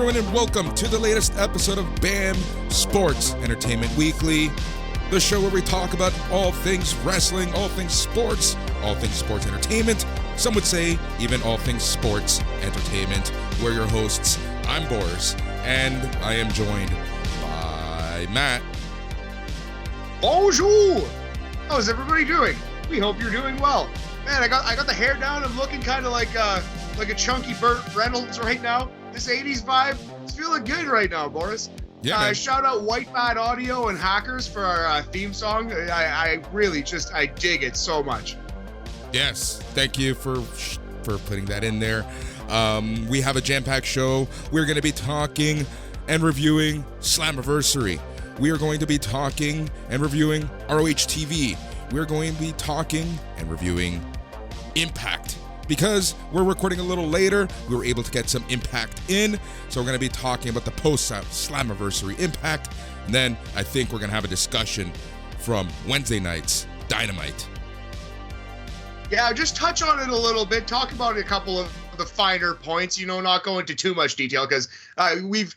everyone, and welcome to the latest episode of B.A.M. Sports Entertainment Weekly, the show where we talk about all things wrestling, all things sports entertainment. Some would say even all things sports entertainment. We're your hosts. I'm Boris, and I am joined by Matt. Bonjour! How's everybody doing? We hope you're doing well. Man, I got the hair down. I'm looking kind of like a chunky Burt Reynolds right now. This 80s vibe, it's feeling good right now, Boris. Yeah, shout out White Bad Audio and Hackers for our theme song. I really I dig it so much. Yes, thank you for putting that in there. We have a jam-packed show. We're going to be talking and reviewing Slammiversary. We are going to be talking and reviewing ROH Tv. We're going to be talking and reviewing Impact. Because we're recording a little later, we were able to get some Impact in. So we're going to be talking about the post-Slammiversary Impact. And then I think we're going to have a discussion from Wednesday night's Dynamite. Yeah, just touch on it a little bit. Talk about a couple of the finer points, not go into too much detail because we've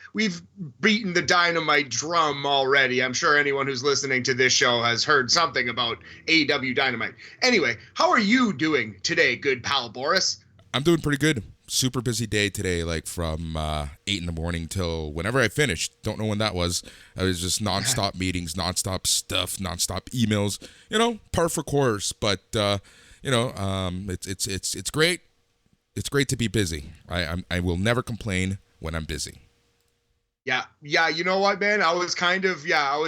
beaten the Dynamite drum already. I'm sure anyone who's listening to this show has heard something about AEW Dynamite. Anyway, how are you doing today, good pal Boris? I'm doing pretty good. Super busy day today, like from 8 in the morning till whenever I finished. Don't know when that was. I was just nonstop meetings, nonstop stuff, nonstop emails. Par for course. But it's great. It's great to be busy. I will never complain when I'm busy. Yeah. You know what, man? I was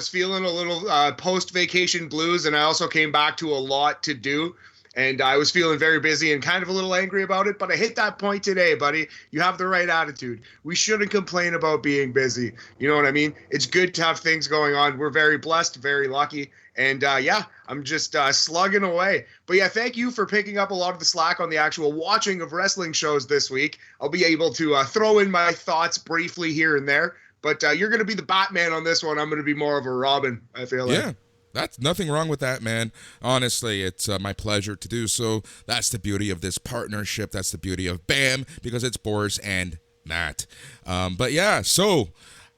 feeling a little post-vacation blues, and I also came back to a lot to do, and I was feeling very busy and kind of a little angry about it, but I hit that point today, buddy. You have the right attitude. We shouldn't complain about being busy. You know what I mean? It's good to have things going on. We're very blessed, very lucky. And I'm just slugging away. But yeah, thank you for picking up a lot of the slack on the actual watching of wrestling shows this week. I'll be able to throw in my thoughts briefly here and there. But you're going to be the Batman on this one. I'm going to be more of a Robin, I feel like. Yeah, that's nothing wrong with that, man. Honestly, it's my pleasure to do so. That's the beauty of this partnership. That's the beauty of B.A.M. because it's Boris and Matt. But yeah, so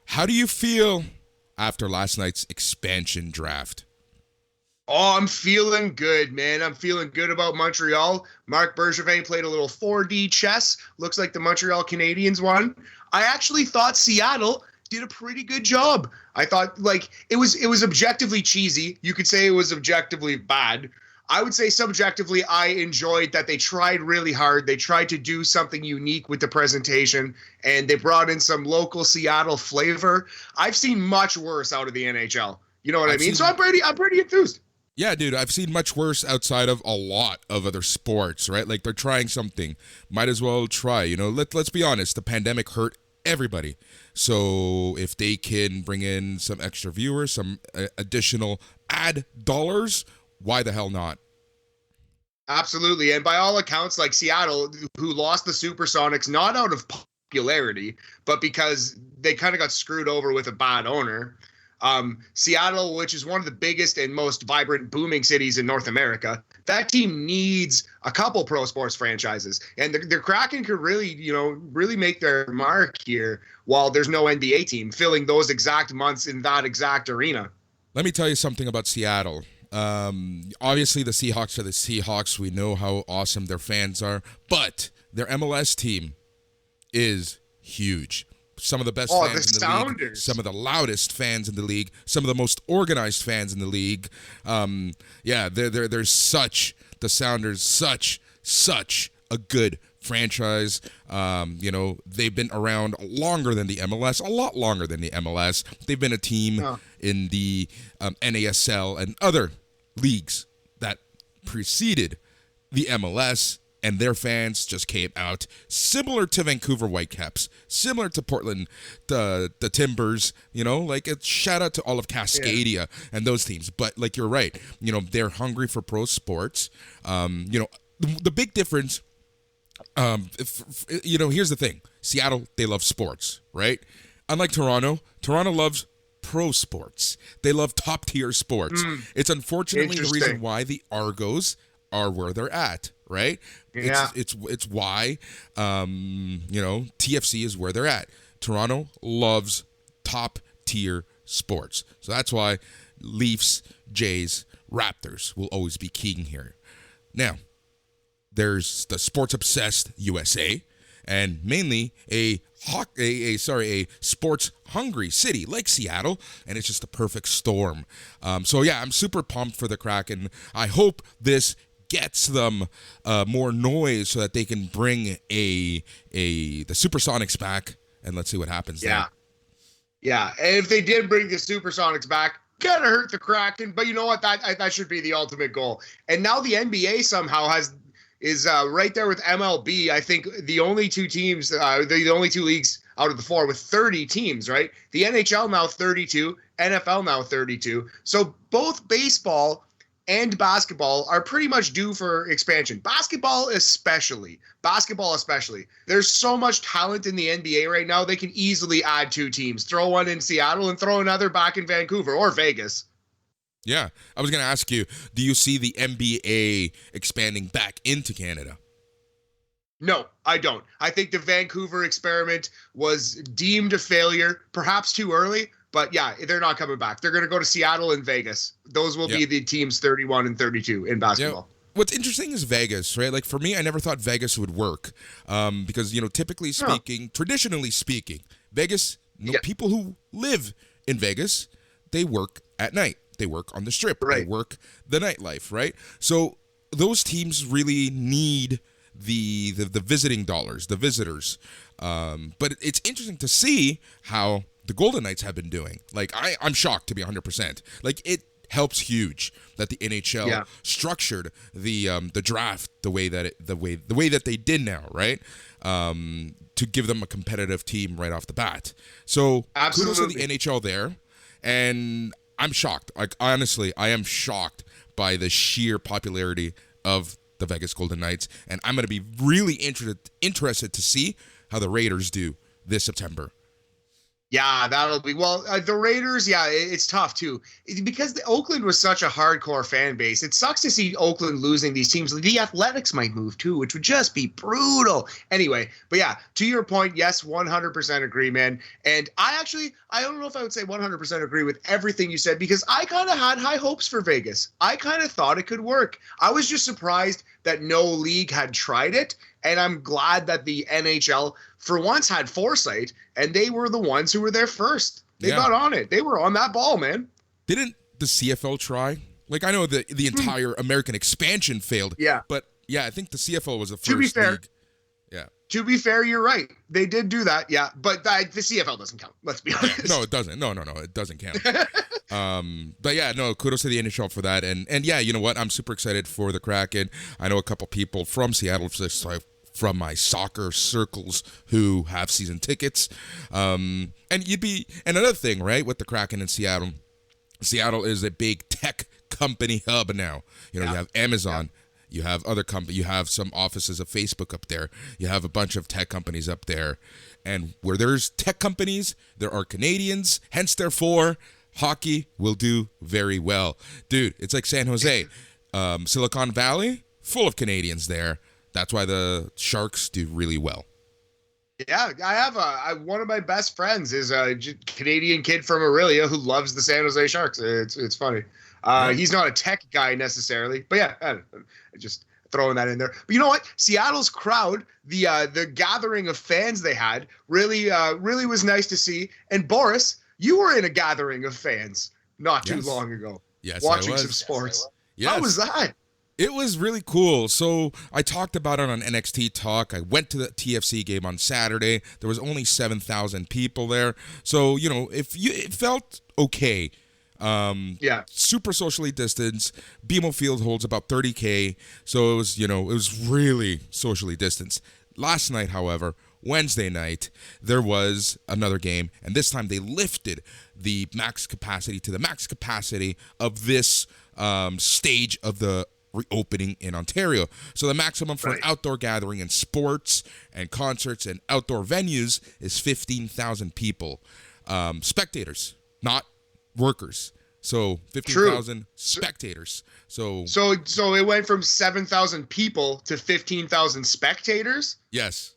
how do you feel after last night's expansion draft? Oh, I'm feeling good, man. I'm feeling good about Montreal. Marc Bergevin played a little 4D chess. Looks like the Montreal Canadiens won. I actually thought Seattle did a pretty good job. I thought, it was objectively cheesy. You could say it was objectively bad. I would say subjectively, I enjoyed that they tried really hard. They tried to do something unique with the presentation, and they brought in some local Seattle flavor. I've seen much worse out of the NHL. You know what I mean? So I'm pretty enthused. Yeah, dude, I've seen much worse outside of a lot of other sports, right? Like, they're trying something. Might as well try, Let's be honest. The pandemic hurt everybody. So if they can bring in some extra viewers, some additional ad dollars, why the hell not? Absolutely. And by all accounts, like Seattle, who lost the Supersonics, not out of popularity, but because they kind of got screwed over with a bad owner. Seattle, which is one of the biggest and most vibrant booming cities in North America, that team needs a couple pro sports franchises. And the Kraken could really make their mark here while there's no NBA team filling those exact months in that exact arena. Let me tell you something about Seattle. Obviously, the Seahawks are the Seahawks. We know how awesome their fans are. But their MLS team is huge. Some of the best fans in the league, some of the loudest fans in the league, some of the most organized fans in the league. There's the Sounders, such a good franchise. They've been around longer than the MLS, a lot longer than the MLS. They've been a team in the NASL and other leagues that preceded the MLS. And their fans just came out, similar to Vancouver Whitecaps, similar to Portland, the Timbers, it's shout out to all of Cascadia and those teams. But you're right, they're hungry for pro sports. The big difference, here's the thing. Seattle, they love sports, right? Unlike Toronto loves pro sports. They love top tier sports. It's unfortunately the reason why the Argos are where they're at. Right? Yeah. It's why TFC is where they're at. Toronto loves top-tier sports. So that's why Leafs, Jays, Raptors will always be king here. Now, there's the sports-obsessed USA, and mainly a sports-hungry city like Seattle, and it's just a perfect storm. So yeah, I'm super pumped for the Kraken. I hope this gets them more noise so that they can bring the Supersonics back, and let's see what happens there. Yeah, and if they did bring the Supersonics back, gotta hurt the Kraken, but you know what? That should be the ultimate goal. And now the NBA somehow is right there with MLB. I think the only two teams, the only two leagues out of the four with 30 teams, right? The NHL now 32, NFL now 32. So both baseball and basketball are pretty much due for expansion. Basketball especially. There's so much talent in the NBA right now, they can easily add two teams. Throw one in Seattle and throw another back in Vancouver or Vegas. Yeah, I was going to ask you, do you see the NBA expanding back into Canada? No, I don't. I think the Vancouver experiment was deemed a failure, perhaps too early, but yeah, they're not coming back. They're going to go to Seattle and Vegas. Those will be the teams 31 and 32 in basketball. Yeah. What's interesting is Vegas, right? Like for me, I never thought Vegas would work because, typically speaking, traditionally speaking, Vegas, people who live in Vegas, they work at night. They work on the strip. Right. They work the nightlife, right? So those teams really need the visiting dollars, the visitors. But it's interesting to see how the Golden Knights have been doing. Like I'm shocked, to be 100%. Like it helps huge that the NHL structured the draft the way that they did now, right? To give them a competitive team right off the bat. So kudos to the NHL there, and I'm shocked. Like honestly, I am shocked by the sheer popularity of the Vegas Golden Knights, and I'm going to be really interested to see how the Raiders do this September. Yeah, that'll be the Raiders. Yeah, it's tough too because the Oakland was such a hardcore fan base. It sucks to see Oakland losing these teams. The Athletics might move too, which would just be brutal. Anyway, but yeah, to your point, yes, 100% agree, man. And I don't know if I would say 100% agree with everything you said because I kind of had high hopes for Vegas. I kind of thought it could work. I was just surprised that no league had tried it. And I'm glad that the NHL, for once, had foresight, and they were the ones who were there first. They got on it. They were on that ball, man. Didn't the CFL try? Like, I know the entire American expansion failed. Yeah. But, yeah, I think the CFL was the first league. Yeah. To be fair, you're right. They did do that, yeah. But the CFL doesn't count. Let's be honest. No, it doesn't. No, it doesn't count. But yeah, no, kudos to the NHL for that. And yeah, you know what? I'm super excited for the Kraken. I know a couple people from Seattle, from my soccer circles, who have season tickets. And another thing, right, with the Kraken in Seattle. Seattle is a big tech company hub now. You have Amazon. You have other companies. You have some offices of Facebook up there. You have a bunch of tech companies up there. And where there's tech companies, there are Canadians. Hence, therefore, hockey will do very well. Dude, it's like San Jose. Silicon Valley, full of Canadians there. That's why the Sharks do really well. Yeah, I have one of my best friends is a Canadian kid from Aurelia who loves the San Jose Sharks. It's funny. He's not a tech guy necessarily, but yeah, I just throwing that in there. But you know what? Seattle's crowd, the gathering of fans they had, really was nice to see. And Boris, you were in a gathering of fans not too long ago. Yes, watching some sports. Yes. How was that? It was really cool. So I talked about it on NXT Talk. I went to the TFC game on Saturday. There was only 7,000 people there. So, it felt okay. Super socially distanced. BMO Field holds about 30K. So it was really socially distanced. Last night, however, Wednesday night, there was another game. And this time they lifted the max capacity to the max capacity of this stage of the reopening in Ontario. So the maximum for an outdoor gathering in sports and concerts and outdoor venues is 15,000 people. Spectators, not workers. So 15,000 spectators. So it went from 7,000 people to 15,000 spectators? Yes.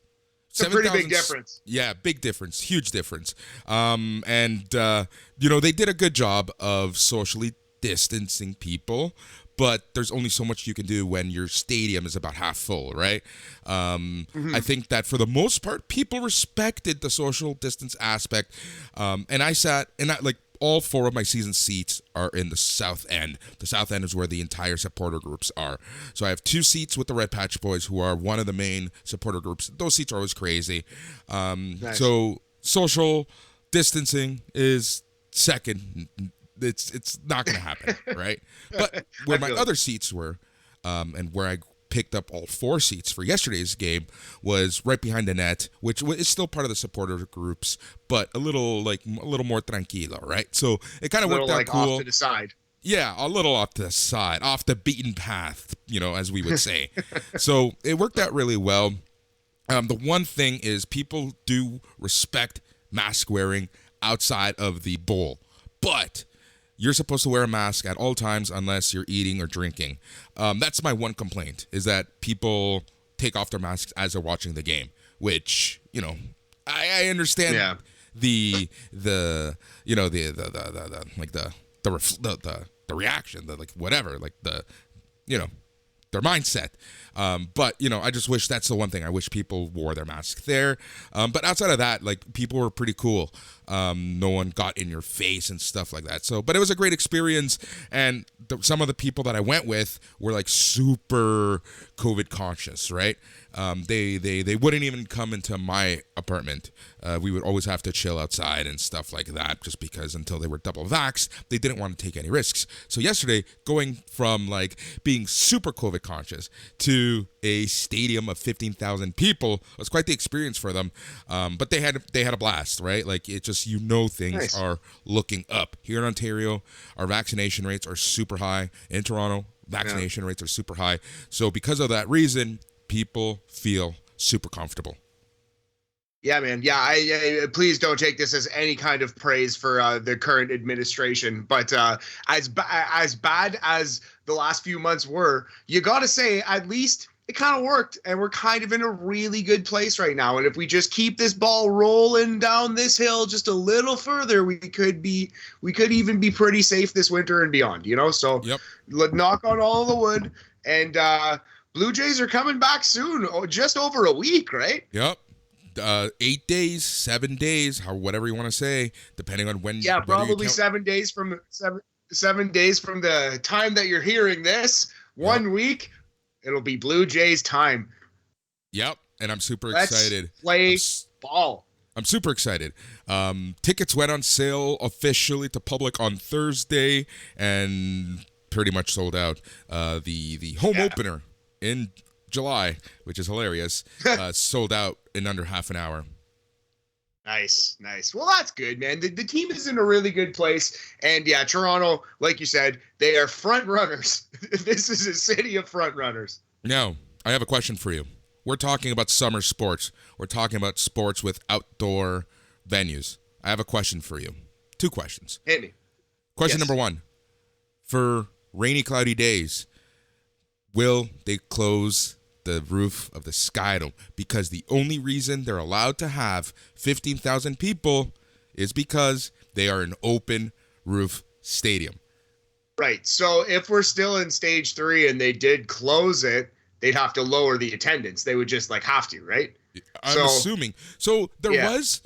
It's a pretty big difference. Yeah, big difference, huge difference. They did a good job of socially distancing people, but there's only so much you can do when your stadium is about half full, right? I think that for the most part, people respected the social distance aspect. All 4 of my season seats are in the south end. The south end is where the entire supporter groups are. So I have 2 seats with the Red Patch Boys, who are one of the main supporter groups. Those seats are always crazy. Nice. So social distancing is second. It's not going to happen, right? But where my other seats were, and where I picked up all 4 seats for yesterday's game, was right behind the net, which is still part of the supporter groups, but a little more tranquilo, right? So it kind of worked out cool. Off to the side. Yeah, a little off to the side, off the beaten path, as we would say. So it worked out really well. The one thing is people do respect mask wearing outside of the bowl, but you're supposed to wear a mask at all times unless you're eating or drinking. That's my one complaint, is that people take off their masks as they're watching the game, which, I understand. Yeah. The reaction, their mindset. But I just wish that's the one thing. I wish people wore their mask there. But outside of that, people were pretty cool. No one got in your face and stuff like that. But it was a great experience. And some of the people that I went with were super COVID conscious, right? They wouldn't even come into my apartment. We would always have to chill outside and stuff like that, just because until they were double vaxxed, they didn't want to take any risks. So yesterday, going from being super COVID conscious to a stadium of 15,000 people was quite the experience for them. But they had a blast, right? Things nice. Are looking up. Here in Ontario, our vaccination rates are super high. In Toronto, vaccination rates are super high. So because of that reason, people feel super comfortable. Yeah, man. Yeah, I please don't take this as any kind of praise for the current administration. But as bad as the last few months were, you got to say at least it kind of worked, and we're kind of in a really good place right now. And if we just keep this ball rolling down this hill just a little further, we could even be pretty safe this winter and beyond. So yep. Knock on all the wood. And Blue Jays are coming back soon, just over a week, right? Yep. 8 days, 7 days, whatever you want to say, depending on when. Yeah, probably 7 days from 7 days from the time that you're hearing this. 1 week, it'll be Blue Jays time. Yep, and I'm super excited. Play ball. I'm super excited. Tickets went on sale officially to public on Thursday and pretty much sold out. The home opener in July, which is hilarious, sold out in under half an hour. Nice. Well, that's good, man. The team is in a really good place. And yeah, Toronto, like you said, they are front runners. This is a city of front runners. Now, I have a question for you. We're talking about summer sports. We're talking about sports with outdoor venues. I have a question for you. 2 questions. Hit me. Question number 1. For rainy, cloudy days, will they close the roof of the Skydome? Because the only reason they're allowed to have 15,000 people is because they are an open roof stadium. Right. So if we're still in stage 3 and they did close it, they'd have to lower the attendance. They would just have to, right? I'm assuming. So there was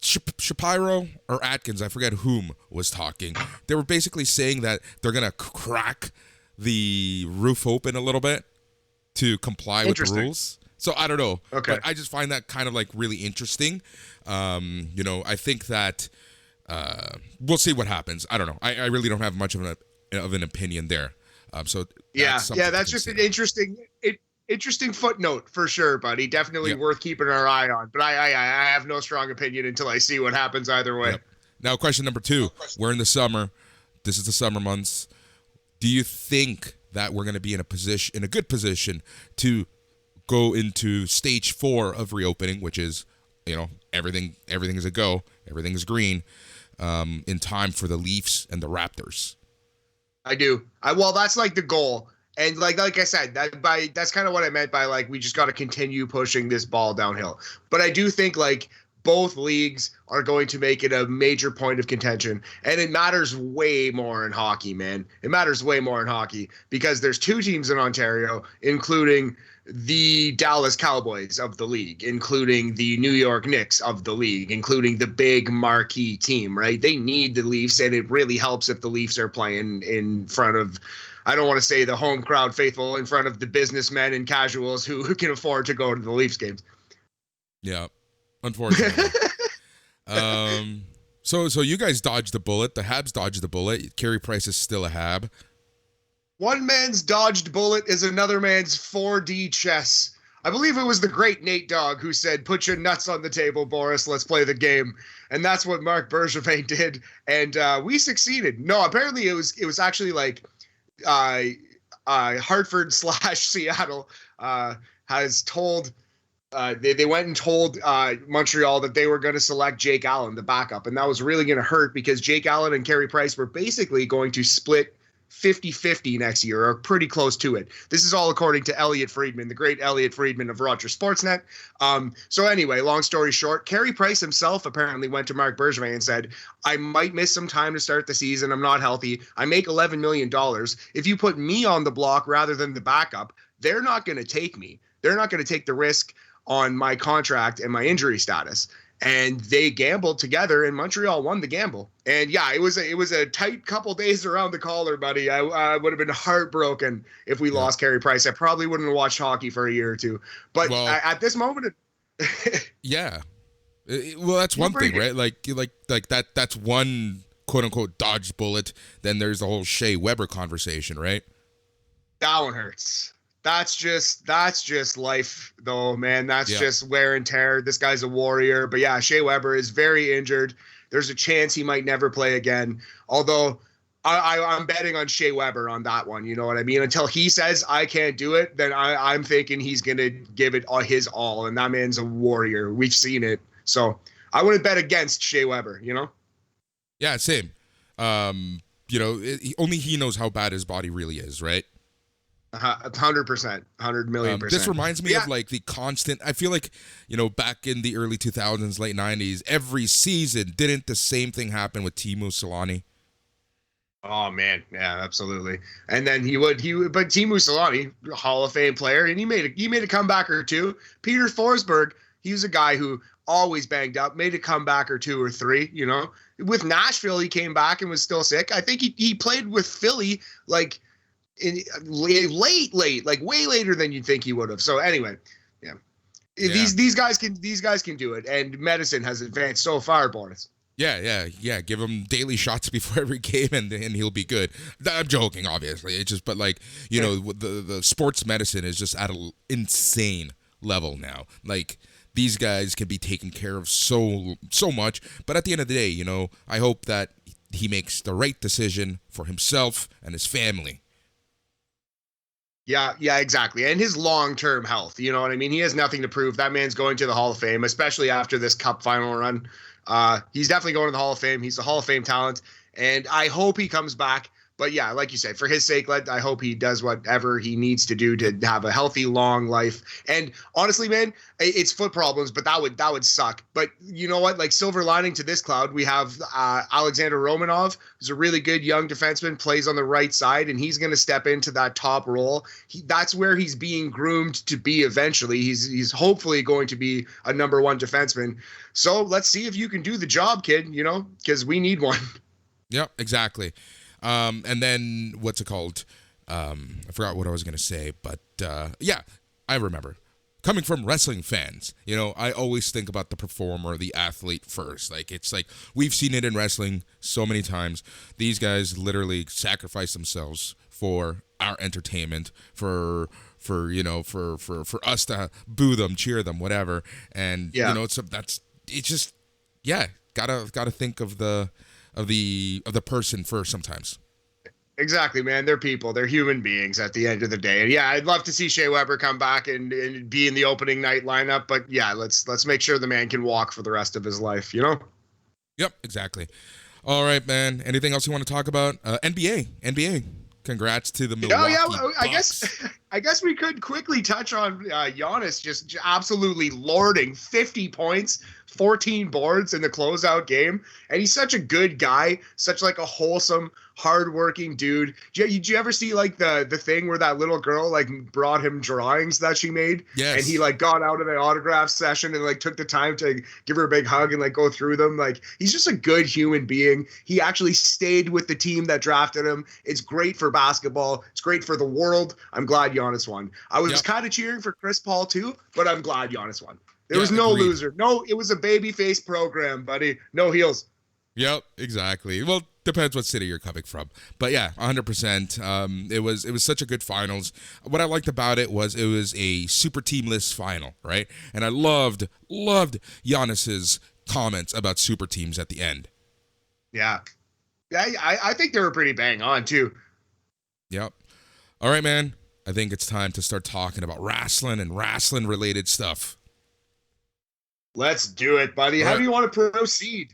Shapiro or Atkins, I forget whom was talking. They were basically saying that they're going to crack the roof open a little bit to comply with the rules. So I don't know. Okay. But I just find that kind of really interesting. I think that we'll see what happens. I don't know. I really don't have much of an opinion there. That's just an interesting footnote for sure, buddy. Definitely worth keeping our eye on. But I have no strong opinion until I see what happens either way. Yep. Now, question number 2. We're in the summer. This is the summer months. Do you think that we're going to be in a good position to go into stage 4 of reopening, which is, everything is a go, everything is green, in time for the Leafs and the Raptors? I do. Well, that's the goal. And like I said, that's kind of what I meant by like we just got to continue pushing this ball downhill. But I do think like both leagues are going to make it a major point of contention, and it matters way more in hockey, man. It matters way more in hockey because there's two teams in Ontario, including the Dallas Cowboys of the league, including the New York Knicks of the league, including the big marquee team, right? They need the Leafs, and it really helps if the Leafs are playing in front of, I don't want to say the home crowd faithful, in front of the businessmen and casuals who can afford to go to the Leafs games. Yeah, unfortunately. So you guys dodged the bullet. The Habs dodged the bullet. Carey Price is still a Hab. One man's dodged bullet is another man's 4D chess. I believe it was the great Nate Dogg who said, "Put your nuts on the table, Boris. Let's play the game." And that's what Marc Bergevin did, and we succeeded. No, apparently it was actually like Hartford / Seattle has told. They went and told Montreal that they were going to select Jake Allen, the backup, and that was really going to hurt because Jake Allen and Carey Price were basically going to split 50-50 next year, or pretty close to it. This is all according to Elliot Friedman, the great Elliot Friedman of Rogers Sportsnet. So anyway, long story short, Carey Price himself apparently went to Marc Bergevin and said, "I might miss some time to start the season. I'm not healthy. I make $11 million. If you put me on the block rather than the backup, they're not going to take me. They're not going to take the risk on my contract and my injury status." And they gambled together, and Montreal won the gamble. And yeah, it was a tight couple days around the collar, buddy. I would have been heartbroken if we lost Carey Price. I probably wouldn't have watched hockey for a year or two. But at this moment, yeah. Well, that's one thing, right? Like that's one quote unquote dodged bullet. Then there's the whole Shea Weber conversation, right? That one hurts. That's just life, though, man. That's just wear and tear. This guy's a warrior. But yeah, Shea Weber is very injured. There's a chance he might never play again. Although I'm betting on Shea Weber on that one. You know what I mean? Until he says I can't do it, then I'm thinking he's going to give it his all. And that man's a warrior. We've seen it. So I wouldn't bet against Shea Weber, you know? Yeah, same. Only he knows how bad his body really is, right? 100%, 100,000,000%. This reminds me of like the constant. I feel like, back in the early 2000s, late 90s, every season didn't the same thing happen with Teemu Selanne? Oh man, yeah, absolutely. And then but Teemu Selanne, Hall of Fame player, and he made a comeback or two. Peter Forsberg, he was a guy who always banged up, made a comeback or two or three. With Nashville, he came back and was still sick. I think he played with Philly like late, like way later than you'd think he would have. So anyway, these guys can do it, and medicine has advanced so far, Boris. Yeah. Give him daily shots before every game, and he'll be good. I'm joking, obviously. It's just, but like the sports medicine is just at an insane level now. Like these guys can be taken care of so much, but at the end of the day, I hope that he makes the right decision for himself and his family. Yeah, exactly. And his long-term health, you know what I mean? He has nothing to prove. That man's going to the Hall of Fame, especially after this Cup final run. He's definitely going to the Hall of Fame. He's a Hall of Fame talent, and I hope he comes back. But yeah, like you said, for his sake, I hope he does whatever he needs to do to have a healthy, long life. And honestly, man, it's foot problems, but that would suck. But you know what? Like, silver lining to this cloud, we have Alexander Romanov, who's a really good young defenseman, plays on the right side, and he's going to step into that top role. That's where he's being groomed to be eventually. He's hopefully going to be a number one defenseman. So let's see if you can do the job, kid, because we need one. Yep, exactly. And then what's it called? I forgot what I was going to say, but I remember. Coming from wrestling fans, I always think about the performer, the athlete first. Like, it's like we've seen it in wrestling so many times. These guys literally sacrifice themselves for our entertainment, for us to boo them, cheer them, whatever. And gotta think of the person first sometimes. Exactly, man. They're people. They're human beings at the end of the day. And yeah, I'd love to see Shea Weber come back and be in the opening night lineup. But yeah, let's make sure the man can walk for the rest of his life, Yep, exactly. All right, man. Anything else you want to talk about? NBA. Congrats to the Oh Milwaukee yeah, Bucks. I guess we could quickly touch on Giannis just absolutely lording 50 points, 14 boards in the closeout game, and he's such a good guy, such like a wholesome, hardworking dude. Did you ever see like the thing where that little girl like brought him drawings that she made, Yes. and he like got out of the autograph session and like took the time to give her a big hug and like go through them? Like, he's just a good human being. He actually stayed with the team that drafted him. It's great for basketball. It's great for the world. I'm glad Giannis won. I was kind of cheering for Chris Paul too, but I'm glad Giannis won. There was no loser. No, it was a babyface program, buddy. No heels. Yep, exactly. Well, depends what city you're coming from. But yeah, 100%. It was such a good finals. What I liked about it was a super teamless final, right? And I loved Giannis's comments about super teams at the end. Yeah. Yeah, I think they were pretty bang on too. Yep. All right, man. I think it's time to start talking about wrestling and wrestling related stuff. Let's do it, buddy. How do you want to proceed?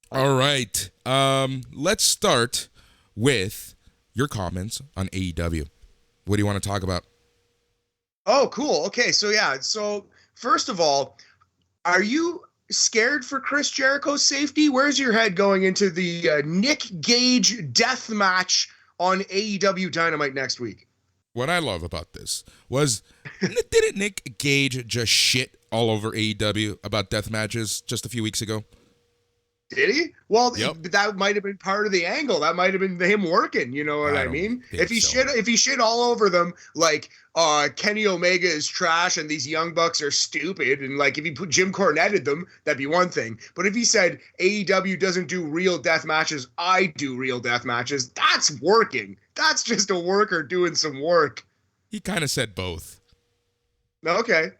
All right. Let's start with your comments on AEW. What do you want to talk about? Oh, cool. Okay, so yeah. So first of all, are you scared for Chris Jericho's safety? Where's your head going into the Nick Gage death match on AEW Dynamite next week? What I love about this was, didn't Nick Gage just shit all over AEW about death matches just a few weeks ago? Did he? Well, yep. That might have been part of the angle. That might have been him working. You know what I mean? If he shit all over them, like Kenny Omega is trash and these young bucks are stupid, and like if he put Jim Cornetted them, that'd be one thing. But if he said AEW doesn't do real death matches, I do real death matches, that's working. That's just a worker doing some work. He kind of said both. Okay.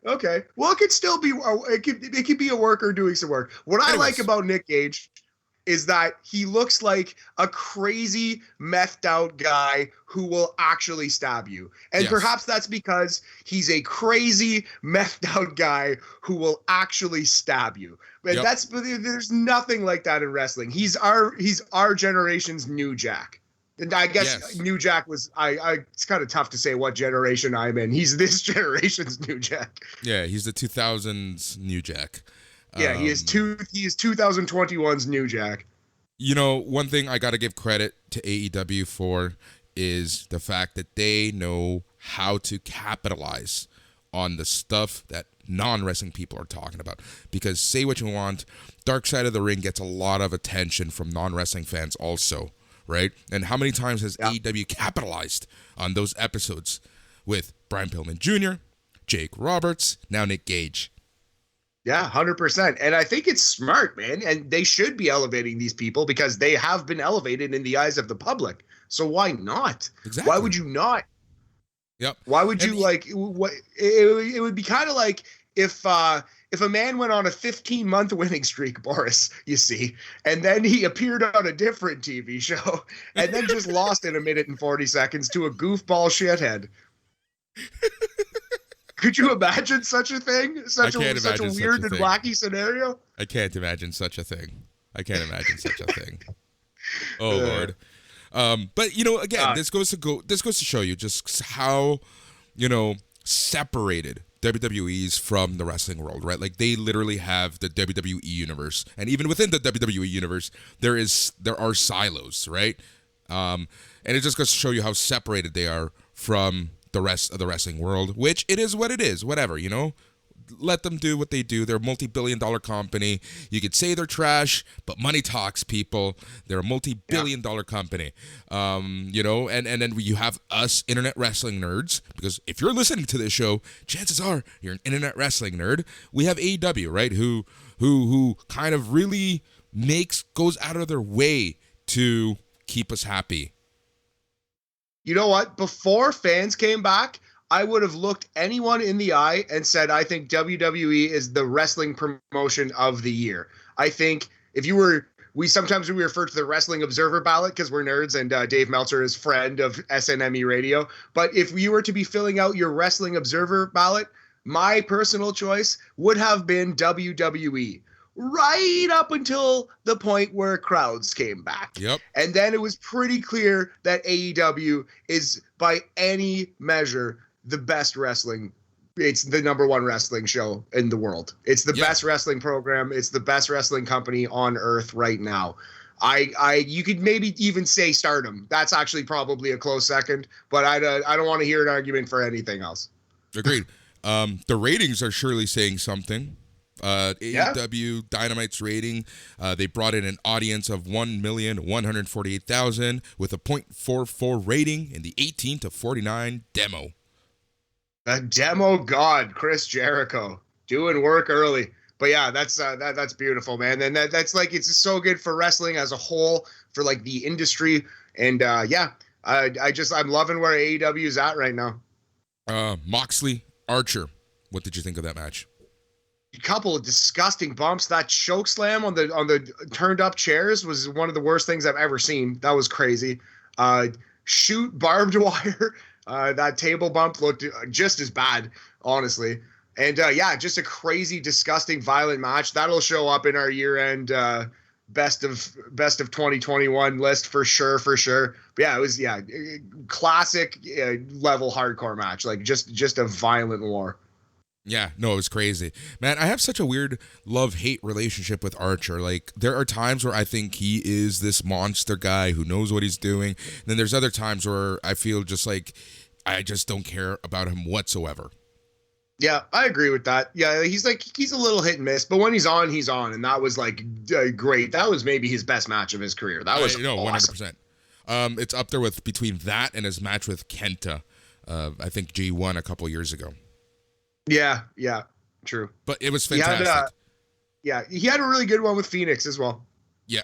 Well, it could still be it could be a worker doing some work. What I like about Nick Gage is that he looks like a crazy methed out guy who will actually stab you. And perhaps that's because he's a crazy methed out guy who will actually stab you. But there's nothing like that in wrestling. He's our generation's New Jack. And I guess New Jack was it's kind of tough to say what generation I'm in. He's this generation's New Jack. Yeah, he's the 2000s New Jack. Yeah, he is 2021's New Jack. You know, one thing I got to give credit to AEW for is the fact that they know how to capitalize on the stuff that non-wrestling people are talking about. Because say what you want, Dark Side of the Ring gets a lot of attention from non-wrestling fans also. Right? And how many times has AEW capitalized on those episodes with Brian Pillman Jr., Jake Roberts, now Nick Gage? Yeah, 100%. And I think it's smart, man. And they should be elevating these people because they have been elevated in the eyes of the public. So why not? Exactly. Why would you not? Yep. Why would you it would be kind of like if a man went on a 15-month winning streak, Boris, you see, and then he appeared on a different TV show and then just lost in 1 minute and 40 seconds to a goofball shithead. Could you imagine such a thing? Such a weird and wacky scenario? I can't imagine such a thing. Oh, Lord. But, you know, again, this goes to show you just how, you know, separated WWE's from the wrestling world, right? Like they literally have the WWE universe, and even within the WWE universe, there are silos, right? And it just goes to show you how separated they are from the rest of the wrestling world, which it is what it is, whatever, you know? Let them do what they do. They're a multi-billion-dollar company. You could say they're trash, but money talks, people. They're a multi-billion-dollar company. You know, and then you have us internet wrestling nerds, because if you're listening to this show, chances are you're an internet wrestling nerd. We have AEW, right, who kind of really goes out of their way to keep us happy. You know what? Before fans came back, I would have looked anyone in the eye and said, I think WWE is the wrestling promotion of the year. I think if you were, sometimes we refer to the Wrestling Observer ballot because we're nerds and Dave Meltzer is friend of SNME Radio. But if you were to be filling out your Wrestling Observer ballot, my personal choice would have been WWE. right up until the point where crowds came back. Yep. And then it was pretty clear that AEW is, by any measure, the best wrestling. It's the number one wrestling show in the world. It's the best wrestling program. It's the best wrestling company on earth right now. You could maybe even say Stardom. That's actually probably a close second, but I don't want to hear an argument for anything else. Agreed. The ratings are surely saying something. AEW Dynamite's rating, they brought in an audience of 1,148,000 with a .44 rating in the 18 to 49 demo. A demo god, Chris Jericho, doing work early. But yeah, that's beautiful, man. And that's like, it's so good for wrestling as a whole, for like the industry. And I'm loving where AEW is at right now. Moxley, Archer, what did you think of that match? A couple of disgusting bumps. That choke slam on the turned up chairs was one of the worst things I've ever seen. That was crazy. Shoot barbed wire. That table bump looked just as bad, honestly. And just a crazy, disgusting, violent match. That'll show up in our year-end best of 2021 list for sure. But yeah, it was classic level hardcore match, like just a violent war. Yeah, no, it was crazy. Man, I have such a weird love-hate relationship with Archer. Like, there are times where I think he is this monster guy who knows what he's doing. And then there's other times where I feel just like I just don't care about him whatsoever. Yeah, I agree with that. Yeah, he's a little hit and miss, but when he's on, he's on. And that was like great. That was maybe his best match of his career. That was awesome. 100%. It's up there with between that and his match with Kenta. I think G1 a couple years ago. Yeah, true. But it was fantastic. He had a really good one with Phoenix as well. Yeah,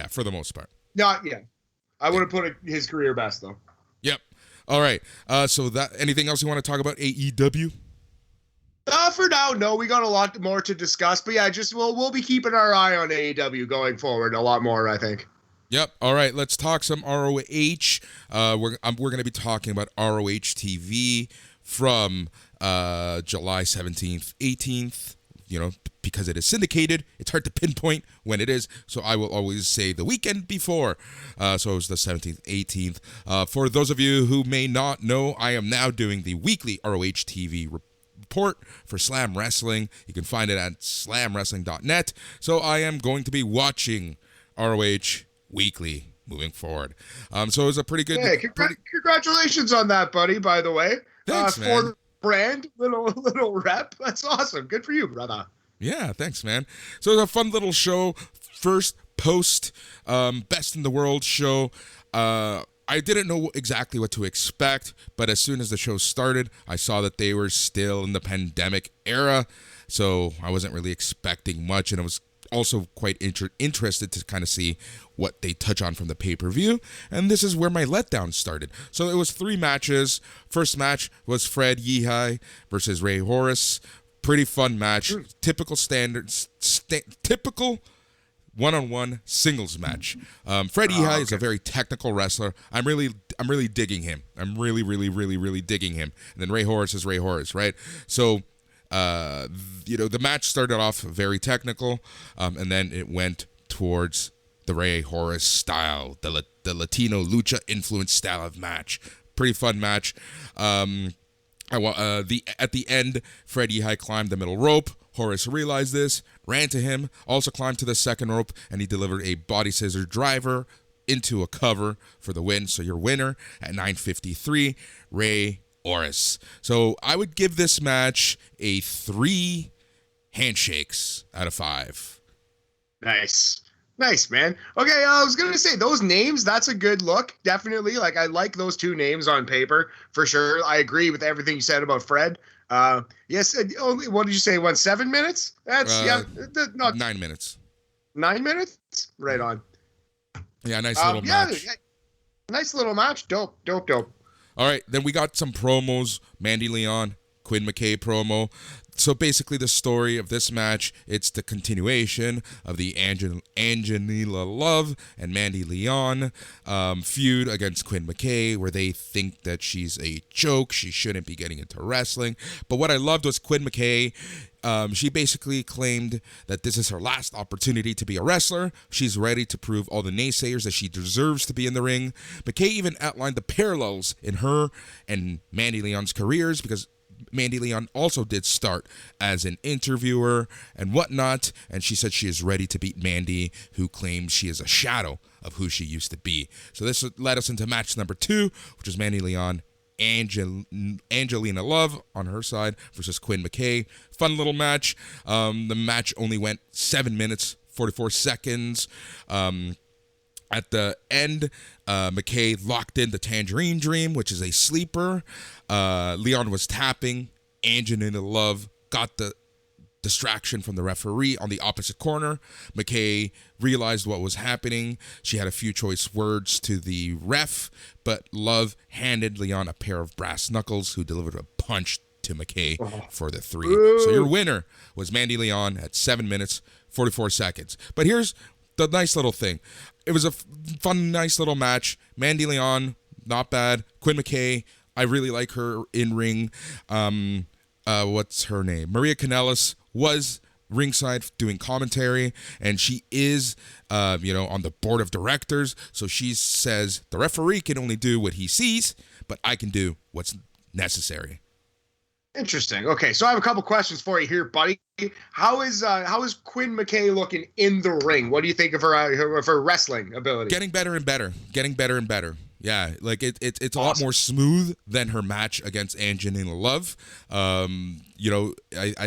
for the most part. I would have put his career best, though. Yep. All right. So anything else you want to talk about AEW? For now, no. We got a lot more to discuss, but yeah, we'll be keeping our eye on AEW going forward a lot more, I think. Yep. All right. Let's talk some ROH. We're going to be talking about ROH TV from July 17th, 18th, because it is syndicated. It's hard to pinpoint when it is, so I will always say the weekend before. So it was the 17th, 18th. For those of you who may not know, I am now doing the weekly ROH TV report for Slam Wrestling. You can find it at slamwrestling.net. So I am going to be watching ROH weekly moving forward. So it was a pretty good... Hey, congratulations on that, buddy, by the way. Thanks, man. For the brand, little rep. That's awesome. Good for you, brother. Yeah, thanks, man. So it was a fun little show. First post Best in the World show. I didn't know exactly what to expect, but as soon as the show started, I saw that they were still in the pandemic era, so I wasn't really expecting much, and I was also quite interested to kind of see what they touch on from the pay-per-view, and this is where my letdown started. So it was 3 matches. First match was Fred Yehi versus Ray Horace. Pretty fun match. Typical typical one-on-one singles match. Fred Yehi is a very technical wrestler. I'm really digging him. I'm really digging him. And then Ray Horace is Ray Horace, right? So the match started off very technical, and then it went towards the Ray Horace style, the Latino lucha influence style of match. Pretty fun match. At the end, Fred Yehi climbed the middle rope. Horace realized this, ran to him, also climbed to the second rope, and he delivered a body scissor driver into a cover for the win. So your winner at 9:53, Ray Horace. So I would give this match a 3 handshakes out of 5. Nice, man. Okay, I was going to say, those names, that's a good look. Definitely. Like, I like those 2 names on paper, for sure. I agree with everything you said about Fred. Yes, only, what did you say, 7 minutes? That's, not 9 minutes. 9 minutes? Right on. Yeah, nice little match. Nice little match. Dope. All right, then we got some promos. Mandy Leon, Quinn McKay promo. So basically the story of this match, it's the continuation of the Angelina Love and Mandy Leon feud against Quinn McKay, where they think that she's a joke. She shouldn't be getting into wrestling. But what I loved was Quinn McKay She basically claimed that this is her last opportunity to be a wrestler. She's ready to prove all the naysayers that she deserves to be in the ring. McKay even outlined the parallels in her and Mandy Leon's careers, because Mandy Leon also did start as an interviewer and whatnot, and she said she is ready to beat Mandy, who claims she is a shadow of who she used to be. So this led us into match number 2, which is Mandy Leon, Angelina Love on her side versus Quinn McKay. Fun little match. The match only went 7 minutes, 44 seconds. At the end, McKay locked in the Tangerine Dream, which is a sleeper. Leon was tapping. Angelina Love got the distraction from the referee on the opposite corner. McKay realized what was happening. She had a few choice words to the ref, but Love handed Leon a pair of brass knuckles, who delivered a punch to McKay for the 3. So your winner was Mandy Leon at 7 minutes, 44 seconds. But here's the nice little thing. It was a fun, nice little match. Mandy Leon, not bad. Quinn McKay, I really like her in ring. What's her name? Maria Kanellis was ringside doing commentary, and she is, on the board of directors. So she says the referee can only do what he sees, but I can do what's necessary. Interesting. Okay, so I have a couple questions for you here, buddy. How is Quinn McKay looking in the ring? What do you think of her wrestling ability? Getting better and better. Yeah, like it's awesome. A lot more smooth than her match against Angelina Love. I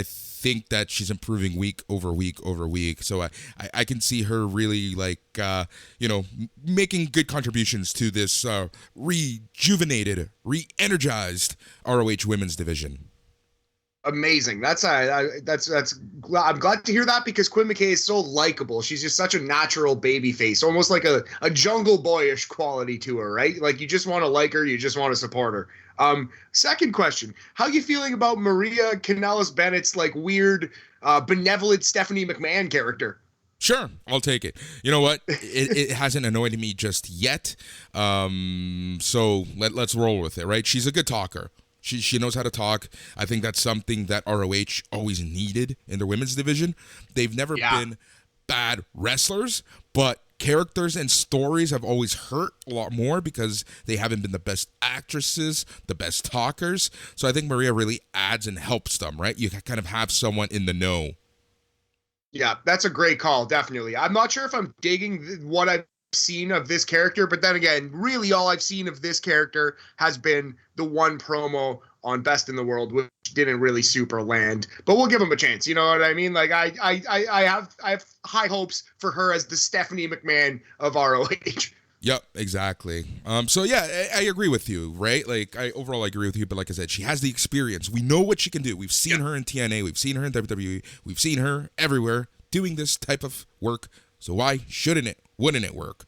think that she's improving week over week. So I can see her really making good contributions to this rejuvenated, re-energized ROH women's division. Amazing. I'm glad to hear that, because Quinn McKay is so likable. She's just such a natural baby face, almost like a Jungle Boyish quality to her, right? Like, you just want to like her, you just want to support her. Second question, how are you feeling about Maria Kanellis Bennett's weird benevolent Stephanie McMahon character? Sure, I'll take it. You know what? It hasn't annoyed me just yet. So let's roll with it, right? She's a good talker. She knows how to talk. I think that's something that ROH always needed in their women's division. They've never been bad wrestlers, but characters and stories have always hurt a lot more because they haven't been the best actresses, the best talkers. So I think Maria really adds and helps them, right? You kind of have someone in the know. Yeah, that's a great call, definitely. I'm not sure if I'm digging what I've seen of this character, but then again, really all I've seen of this character has been the one promo on Best in the World, which didn't really super land, but we'll give him a chance. You know what I mean? Like, I have high hopes for her as the Stephanie McMahon of ROH. Yep, exactly. So yeah, I agree with you, right? Like, I agree with you, but like I said, she has the experience. We know what she can do. We've seen her in TNA, we've seen her in WWE, we've seen her everywhere doing this type of work. So why wouldn't it work?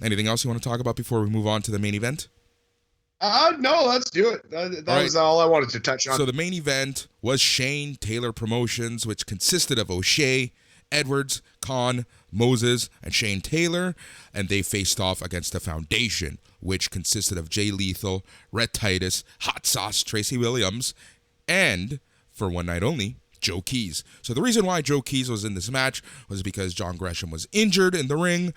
Anything else you want to talk about before we move on to the main event? No, let's do it. That was all I wanted to touch on. So the main event was Shane Taylor Promotions, which consisted of O'Shea, Edwards, Khan, Moses, and Shane Taylor, and they faced off against the Foundation, which consisted of Jay Lethal, Rhett Titus, Hot Sauce Tracy Williams, and, for one night only, Joe Keys. So the reason why Joe Keys was in this match was because John Gresham was injured in the ring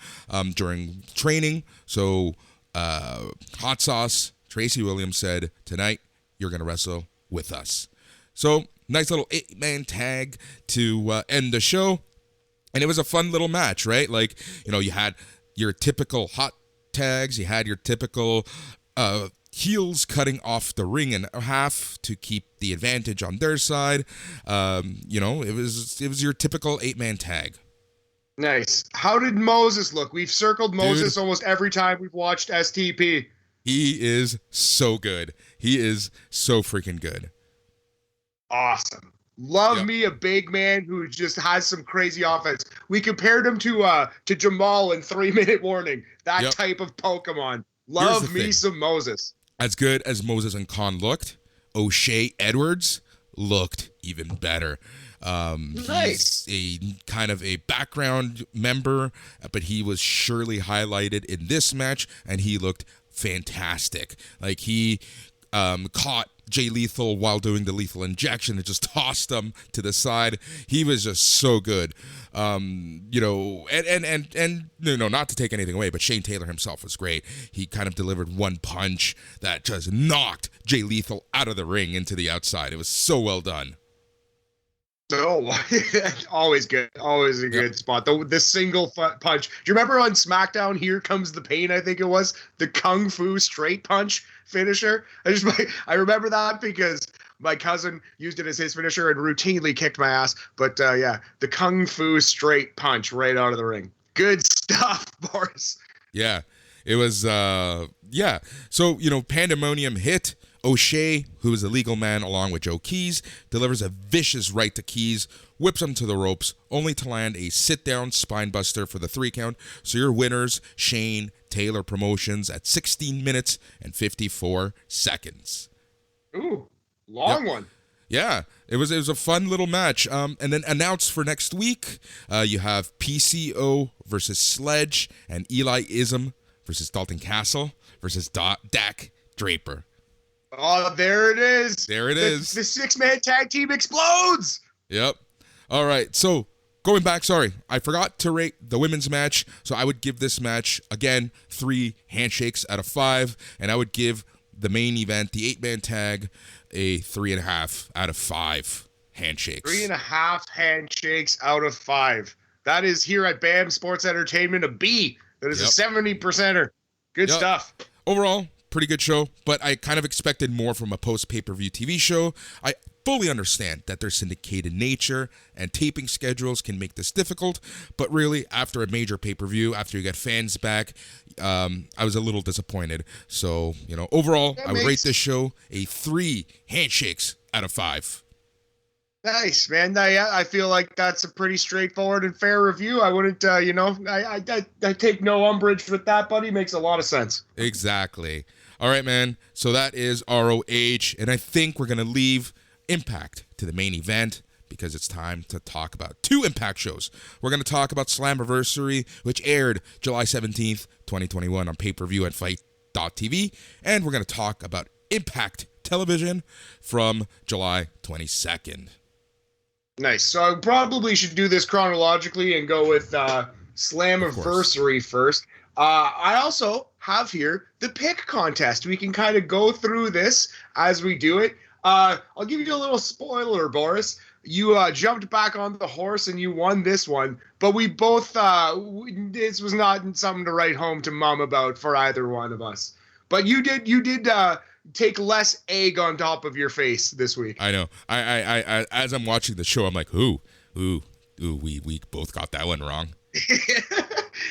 during training. So Hot Sauce Tracy Williams said, "Tonight you're going to wrestle with us." So nice little 8-man tag to end the show. And it was a fun little match, right? Like, you had your typical hot tags. You had your typical heels cutting off the ring in half to keep the advantage on their side. It was your typical 8-man tag. Nice. How did Moses look? We've circled Moses almost every time we've watched STP. He is so good. He is so freaking good. Awesome. Love me a big man who just has some crazy offense. We compared him to Jamal in 3 Minute Warning. That type of Pokemon. Love me some Moses. As good as Moses and Khan looked, O'Shea Edwards looked even better. Nice. He's a kind of a background member, but he was surely highlighted in this match, and he looked fantastic. Like, he caught Jay Lethal while doing the lethal injection and just tossed him to the side. He was just so good. And not to take anything away, but Shane Taylor himself was great. He kind of delivered one punch that just knocked Jay Lethal out of the ring into the outside. It was so well done. Oh, always good. Always a good spot. The single punch. Do you remember on SmackDown, Here Comes the Pain, I think it was? The Kung Fu straight punch finisher? I remember that because my cousin used it as his finisher and routinely kicked my ass. But the Kung Fu straight punch right out of the ring. Good stuff, Boris. Yeah, it was, So, Pandemonium hit. O'Shea, who is a legal man along with Joe Keys, delivers a vicious right to Keys, whips him to the ropes, only to land a sit-down spine buster for the 3 count. So your winners, Shane Taylor Promotions, at 16 minutes and 54 seconds. Ooh, long one. Yeah, it was a fun little match. And then announced for next week, you have PCO versus Sledge and Eli Ism versus Dalton Castle versus Dak Draper. Oh, there it is. There it is. The 6-man tag team explodes. Yep. All right. So going back, I forgot to rate the women's match. So I would give this match, again, 3 handshakes out of 5. And I would give the main event, the 8-man tag, a 3.5 out of 5 handshakes. 3.5 handshakes out of 5. That is, here at B.A.M Sports Entertainment, a B. That is a 70%er. Good stuff. Overall, pretty good show, but I kind of expected more from a post-pay-per-view TV show. I fully understand that their syndicated nature and taping schedules can make this difficult, but really, after a major pay-per-view, after you get fans back, I was a little disappointed. So, overall, I would rate this show a 3 handshakes out of 5. Nice, man. I feel like that's a pretty straightforward and fair review. I wouldn't, I take no umbrage with that, buddy. Makes a lot of sense. Exactly. All right, man. So that is ROH, and I think we're going to leave Impact to the main event because it's time to talk about 2 Impact shows. We're going to talk about Slammiversary, which aired July 17th, 2021 on pay-per-view at Fight.tv, and we're going to talk about Impact Television from July 22nd. Nice. So I probably should do this chronologically and go with Slammiversary first. I also have here the pick contest. We can kind of go through this as we do it. I'll give you a little spoiler, Boris. You jumped back on the horse and you won this one, but we both, this was not something to write home to mom about for either one of us. But you did take less egg on top of your face this week. I know. I as I'm watching the show, I'm like, ooh, we both got that one wrong.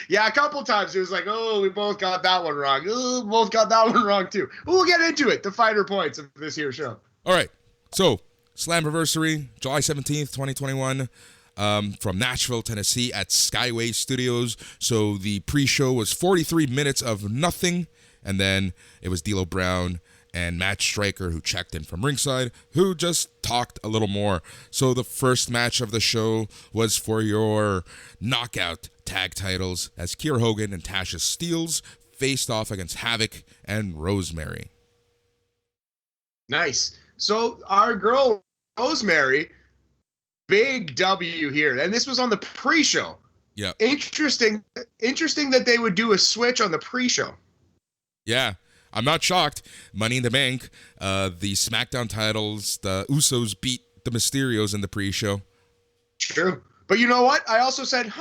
Yeah, a couple times it was like, oh, we both got that one wrong. Oh, both got that one wrong too. We'll get into it, the finer points of this here show. All right. So, Slammiversary, July 17th, 2021, from Nashville, Tennessee at Skyway Studios. So the pre-show was 43 minutes of nothing, and then it was D'Lo Brown and Matt Stryker, who checked in from ringside, who just talked a little more. So the first match of the show was for your knockout tag titles as Kiera Hogan and Tasha Steelz faced off against Havoc and Rosemary. Nice. So our girl Rosemary, big W here. And this was on the pre-show. Yeah. Interesting that they would do a switch on the pre-show. Yeah. I'm not shocked. Money in the Bank, the SmackDown titles, the Usos beat the Mysterios in the pre-show. True. But you know what? I also said,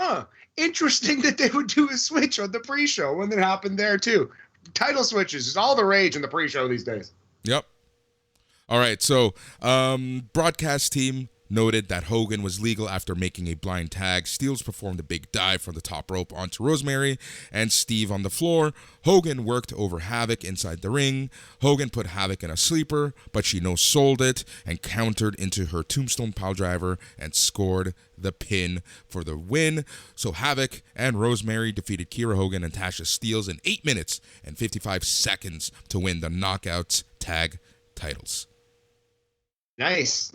interesting that they would do a switch on the pre-show when it happened there too. Title switches is all the rage in the pre-show these days. Yep. All right, so broadcast team noted that Hogan was legal after making a blind tag. Steelz performed a big dive from the top rope onto Rosemary and Steve on the floor. Hogan worked over Havoc inside the ring. Hogan put Havoc in a sleeper, but she no-sold it and countered into her tombstone piledriver and scored the pin for the win. So Havoc and Rosemary defeated Kiera Hogan and Tasha Steelz in 8 minutes and 55 seconds to win the Knockouts tag titles. Nice.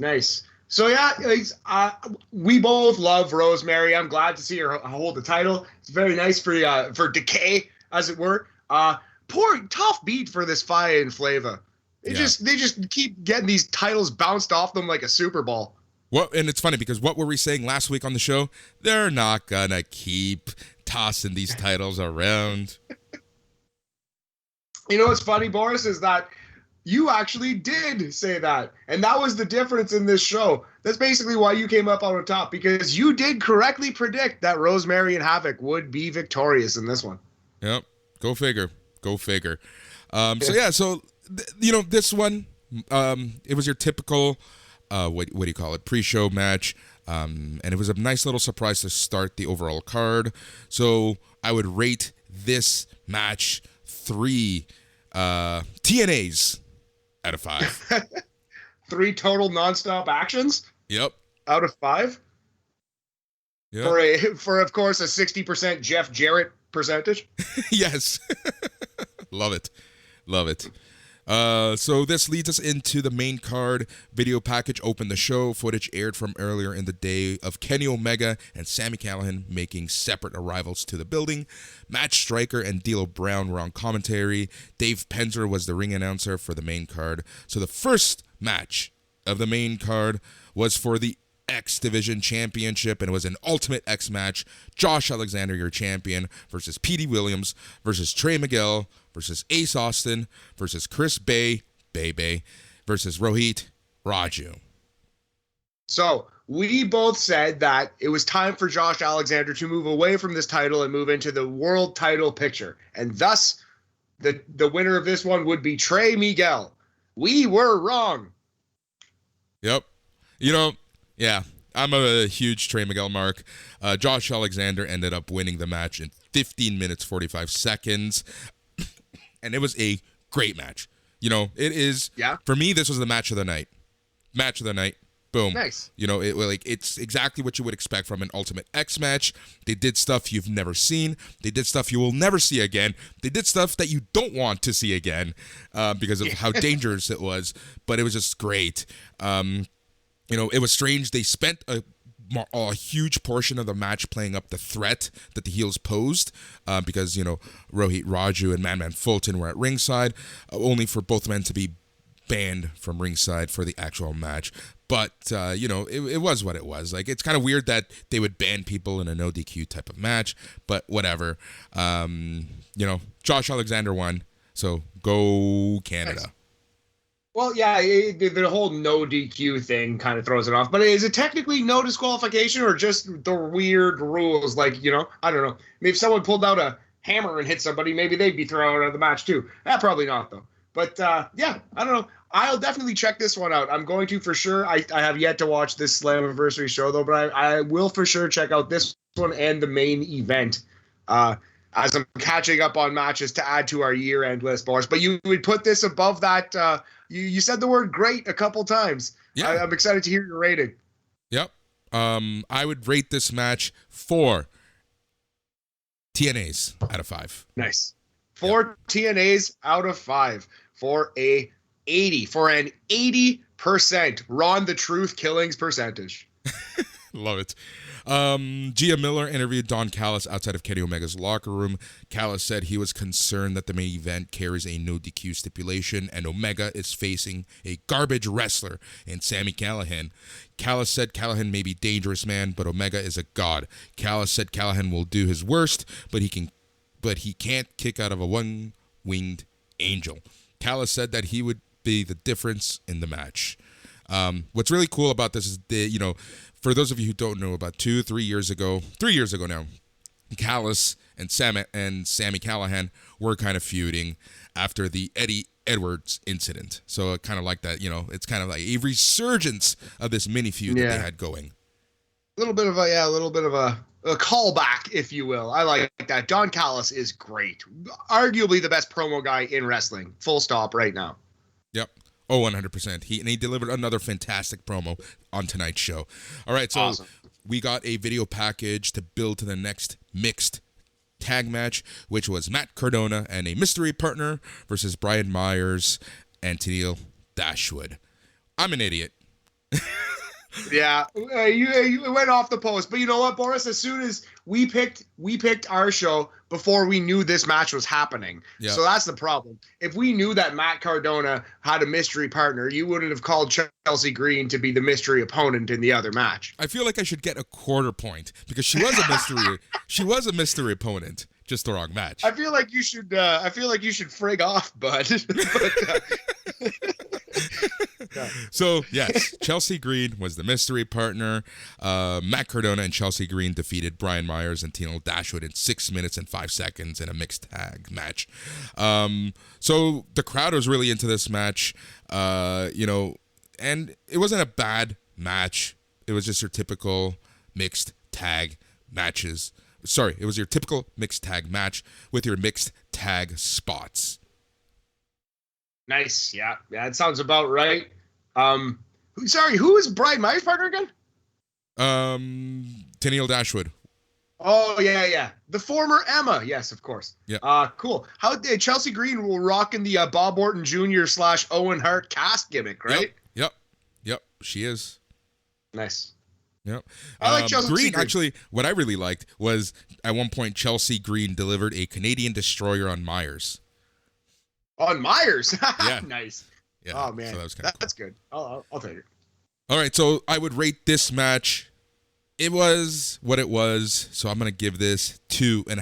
So yeah, we both love Rosemary. I'm glad to see her hold the title. It's very nice for Decay, as it were. Poor tough beat for this Faya and Flava. They just keep getting these titles bounced off them like a Super Bowl. Well, and it's funny because what were we saying last week on the show? They're not gonna keep tossing these titles around. You know what's funny, Boris, is that you actually did say that. And that was the difference in this show. That's basically why you came up on top, because you did correctly predict that Rosemary and Havoc would be victorious in this one. Yep. Go figure. So this one, it was your typical, what do you call it, pre-show match. And it was a nice little surprise to start the overall card. So I would rate this match 3 TNAs out of 5. 3 total nonstop actions? Yep. Out of 5? Yep. For of course, a 60% Jeff Jarrett percentage? Yes. Love it. So this leads us into the main card. Video package opened the show. Footage aired from earlier in the day of Kenny Omega and Sami Callihan making separate arrivals to the building. Matt Striker and D'Lo Brown were on commentary. Dave Penzer was the ring announcer for the main card. So the first match of the main card was for the X Division Championship, and it was an Ultimate X match. Josh Alexander, your champion, versus Petey Williams, versus Trey Miguel, versus Ace Austin, versus Chris Bay, versus Rohit Raju. So we both said that it was time for Josh Alexander to move away from this title and move into the world title picture. And thus, the winner of this one would be Trey Miguel. We were wrong. Yep. Yeah, I'm a huge Trey Miguel mark. Josh Alexander ended up winning the match in 15 minutes, 45 seconds. And it was a great match. It is. Yeah. For me, this was the match of the night. Boom. Nice. It's exactly what you would expect from an Ultimate X match. They did stuff you've never seen. They did stuff you will never see again. They did stuff that you don't want to see again because of how dangerous it was. But it was just great. It was strange. They spent a huge portion of the match playing up the threat that the heels posed because, Rohit Raju and Man Fulton were at ringside, only for both men to be banned from ringside for the actual match. But, it was what it was. Like, it's kind of weird that they would ban people in a no DQ type of match, but whatever. Josh Alexander won, so go Canada. Nice. Well, yeah, the whole no DQ thing kind of throws it off. But is it technically no disqualification or just the weird rules? Like, I don't know. Maybe if someone pulled out a hammer and hit somebody, maybe they'd be thrown out of the match too. Probably not, though. But, yeah, I don't know. I'll definitely check this one out. I'm going to for sure. I have yet to watch this Slammiversary show, though, but I will for sure check out this one and the main event as I'm catching up on matches to add to our year-end list, Boris. But you would put this above that. You said the word great a couple times. Yeah. I'm excited to hear your rating. Yep. I would rate this match 4 TNAs out of 5. Nice. 4 TNAs out of 5 for an 80% Ron the Truth Killings percentage. Love it. Gia Miller interviewed Don Callis outside of Kenny Omega's locker room. Callis said he was concerned that the main event carries a no DQ stipulation and Omega is facing a garbage wrestler in Sami Callihan. Callis said Callihan may be dangerous, man, but Omega is a god. Callis said Callihan will do his worst, but he can't kick out of a one-winged angel. Callis said that he would be the difference in the match. What's really cool about this is for those of you who don't know, about 3 years ago now, Callis and Sami Callihan were kind of feuding after the Eddie Edwards incident. So kind of like that, it's kind of like a resurgence of this mini feud that they had going. A little bit of a callback, if you will. I like that. Don Callis is great. Arguably the best promo guy in wrestling. Full stop right now. Yep. Oh, 100%. He delivered another fantastic promo on tonight's show. All right, so awesome. We got a video package to build to the next mixed tag match, which was Matt Cardona and a mystery partner versus Brian Myers and Tennille Dashwood. I'm an idiot. Yeah, you went off the post, but you know what, Boris? As soon as we picked our show before we knew this match was happening. Yeah. So that's the problem. If we knew that Matt Cardona had a mystery partner, you wouldn't have called Chelsea Green to be the mystery opponent in the other match. I feel like I should get a quarter point because she was a mystery. She was a mystery opponent. Just the wrong match. I feel like you should. Frig off, bud. So, yes, Chelsea Green was the mystery partner. Matt Cardona and Chelsea Green defeated Brian Myers and Tino Dashwood in 6 minutes and 5 seconds in a mixed tag match. So the crowd was really into this match, and it wasn't a bad match. It was just your typical mixed tag matches. Sorry, it was your typical mixed tag match with your mixed tag spots. Nice. Yeah, it sounds about right. Who is Brian Myers' partner again? Tennille Dashwood. Oh, yeah. The former Emma. Yes, of course. Yeah. Cool. How Chelsea Green will rock in the Bob Orton Jr. / Owen Hart cast gimmick, right? Yep. She is. Nice. Yep. I like Chelsea Green. Actually, what I really liked was at one point Chelsea Green delivered a Canadian destroyer on Myers. On Myers? Yeah. Nice. Yeah. Oh, man. So that was kind of That's good. I'll take it. All right, so I would rate this match. It was what it was, so I'm going to give this 2.5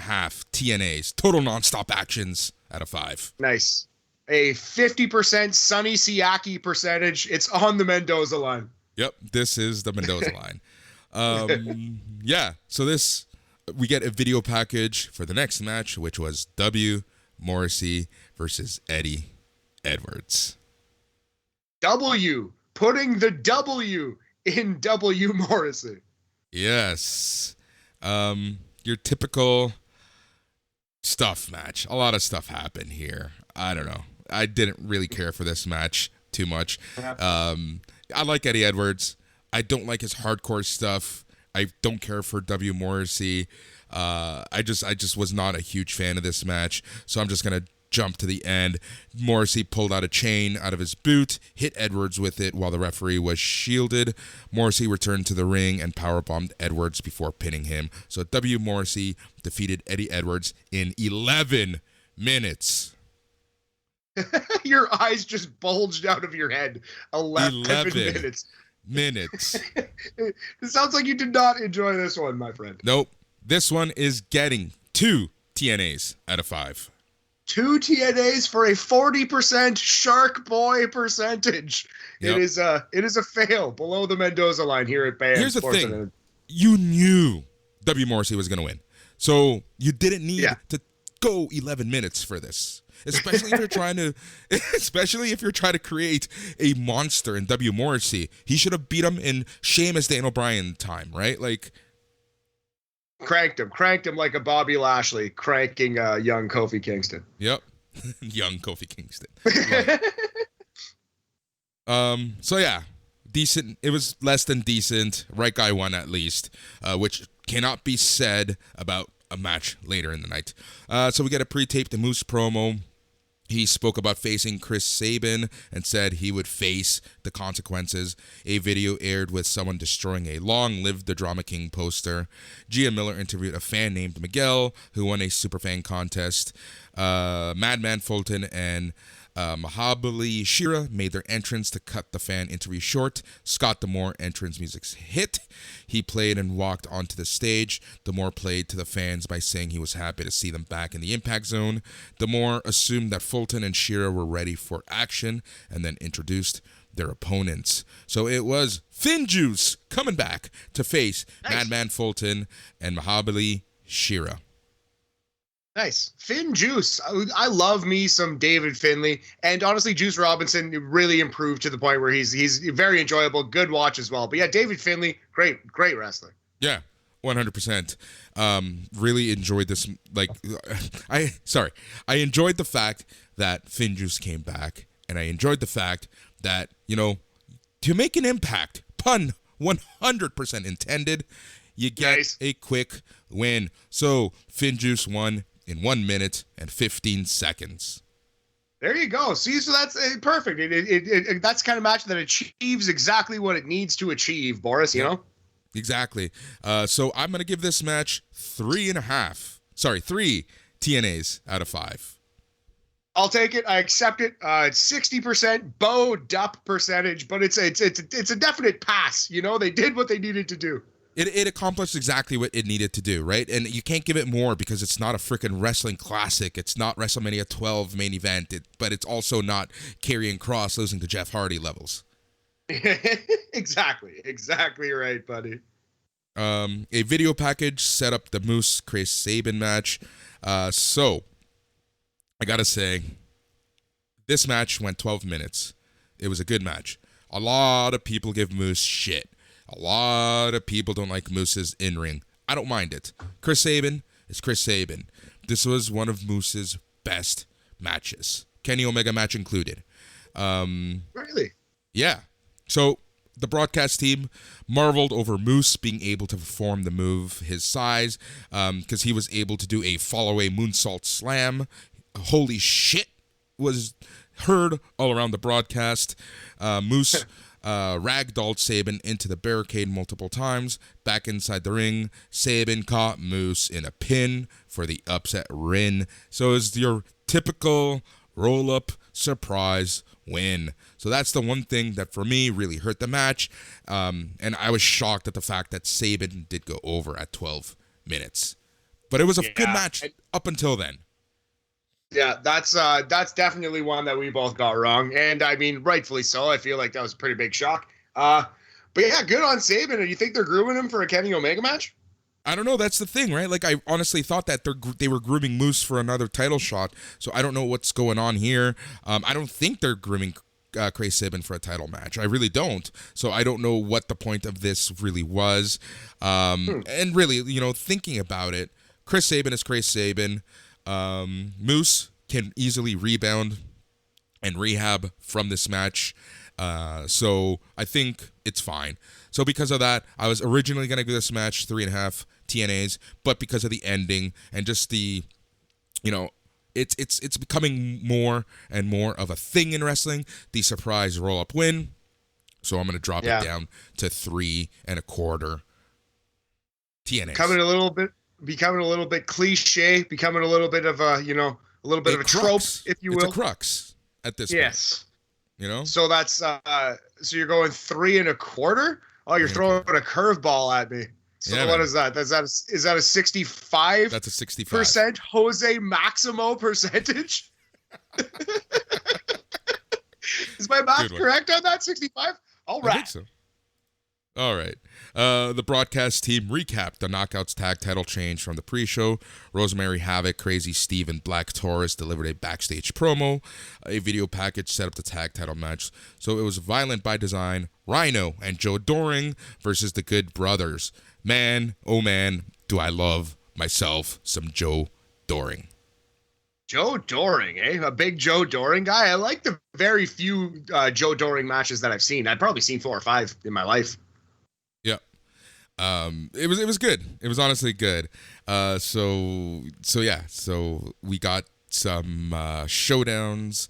TNAs, total nonstop actions, out of 5. Nice. A 50% Sonny Siaki percentage. It's on the Mendoza line. Yep, this is the Mendoza line. Yeah, so we get a video package for the next match, which was W. Morrissey versus Eddie Edwards. W. Putting the W in W. Morrissey. Yes. Your typical stuff match. A lot of stuff happened here. I don't know. I didn't really care for this match too much. I like Eddie Edwards. I don't like his hardcore stuff. I don't care for W. Morrissey. I just was not a huge fan of this match. So I'm just going to jump to the end. Morrissey pulled out a chain out of his boot, hit Edwards with it while the referee was shielded. Morrissey returned to the ring and powerbombed Edwards before pinning him. So W. Morrissey defeated Eddie Edwards in 11 minutes. Your eyes just bulged out of your head. 11 minutes. It sounds like you did not enjoy this one, my friend. Nope. This one is getting 2 TNAs out of 5. 2 TNAs for a 40% Shark Boy percentage. Yep. It is a fail below the Mendoza line here at B.A.M. Here's the thing. You knew W. Morrissey was going to win. So you didn't need to go 11 minutes for this. Especially if you're trying to create a monster in W. Morrissey. He should have beat him in Sheamus Daniel Bryan time, right? Like cranked him like a Bobby Lashley cranking young Kofi Kingston. Yep. Young Kofi Kingston. So yeah, decent. It was less than decent. Right guy won at least, which cannot be said about a match later in the night. So we get a pre-taped Moose promo. He spoke about facing Chris Sabin and said he would face the consequences. A video aired with someone destroying a Long Live the Drama King poster. Gia Miller interviewed a fan named Miguel who won a Superfan contest. Madman Fulton and Mahabali Shira made their entrance to cut the fan interview short. Scott D'Amore entrance music hit. He played and walked onto the stage. D'Amore played to the fans by saying he was happy to see them back in the Impact Zone. D'Amore assumed that Fulton and Shira were ready for action and then introduced their opponents. So it was Finn Juice coming back to face Madman Fulton and Mahabali Shira. Nice. Finn Juice. I love me some David Finlay. And honestly, Juice Robinson really improved to the point where he's very enjoyable. Good watch as well. But yeah, David Finlay, great wrestler. Yeah, 100%. Really enjoyed this. I enjoyed the fact that Finn Juice came back. And I enjoyed the fact that, to make an impact, pun 100% intended, you get a quick win. So Finn Juice won in 1 minute and 15 seconds. There you go. See, so that's perfect. That's the kind of match that achieves exactly what it needs to achieve, Boris, you know? Exactly. So I'm going to give this match 3.5. Sorry, 3 TNAs out of 5. I'll take it. I accept it. It's 60% bowed up percentage, but it's a definite pass. You know, they did what they needed to do. It accomplished exactly what it needed to do, right? And you can't give it more because it's not a freaking wrestling classic. It's not WrestleMania 12 main event, but it's also not Karrion Kross losing to Jeff Hardy levels. Exactly right, buddy. A video package set up the Moose Chris Sabin match. So I gotta say, this match went 12 minutes. It was a good match. A lot of people give Moose shit. A lot of people don't like Moose's in-ring. I don't mind it. Chris Sabin is Chris Sabin. This was one of Moose's best matches. Kenny Omega match included. Really? Yeah. So the broadcast team marveled over Moose being able to perform the move his size because he was able to do a fall-away moonsault slam. Holy shit was heard all around the broadcast. Moose ragdolled Sabin into the barricade multiple times. Back inside the ring, Sabin caught Moose in a pin for the upset win. So it's your typical roll-up surprise win. So that's the one thing that for me really hurt the match. And I was shocked at the fact that Sabin did go over at 12 minutes. But it was a good match up until then. Yeah, that's definitely one that we both got wrong, and I mean, rightfully so. I feel like that was a pretty big shock. But yeah, good on Sabin. You think they're grooming him for a Kenny Omega match? I don't know. That's the thing, right? Like, I honestly thought that they were grooming Moose for another title shot. So I don't know what's going on here. I don't think they're grooming Chris Sabin for a title match. I really don't. So I don't know what the point of this really was. And really, you know, thinking about it, Chris Sabin is Chris Sabin. Moose can easily rebound and rehab from this match. So I think it's fine. So because of that, I was originally going to give this match 3.5 TNAs, but because of the ending and just the, you know, it's becoming more and more of a thing in wrestling, the surprise roll-up win. So I'm going to drop it down to 3.25 TNAs. Becoming a little bit cliche, becoming a little bit of a, you know, a little bit of a trope, if you will. It's a crux at this point. You know? So that's, so you're going 3.25? Oh, you're throwing a curveball at me. So what is that? Is that a 65? That's a 65. % Jose Maximo percentage? Is my math correct on that? 65? All right. I think so. All right. The broadcast team recapped the Knockouts tag title change from the pre-show. Rosemary Havoc, Crazy Steve, and Black Taurus delivered a backstage promo. A video package set up the tag title match. So it was Violent by Design, Rhino, and Joe Doring versus the Good Brothers. Man, oh man, do I love myself some Joe Doring. Joe Doring, eh? A big Joe Doring guy. I like the very few Joe Doring matches that I've seen. I've probably seen 4 or 5 in my life. It was good. It was honestly good. So we got some showdowns.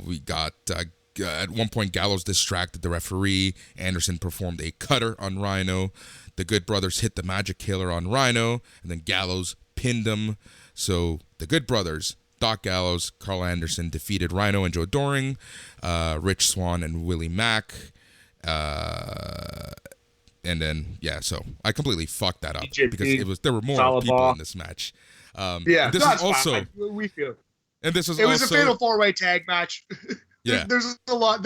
We got at one point Gallows distracted the referee. Anderson performed a cutter on Rhino. The Good Brothers hit the Magic Killer on Rhino, and then Gallows pinned him. So the Good Brothers, Doc Gallows, Carl Anderson defeated Rhino and Joe Doring, Rich Swann and Willie Mack. And then, so I completely fucked that up because there were more people in this match. This is also fine. We feel. And this was it was a fatal 4-way tag match. Yeah, there's a lot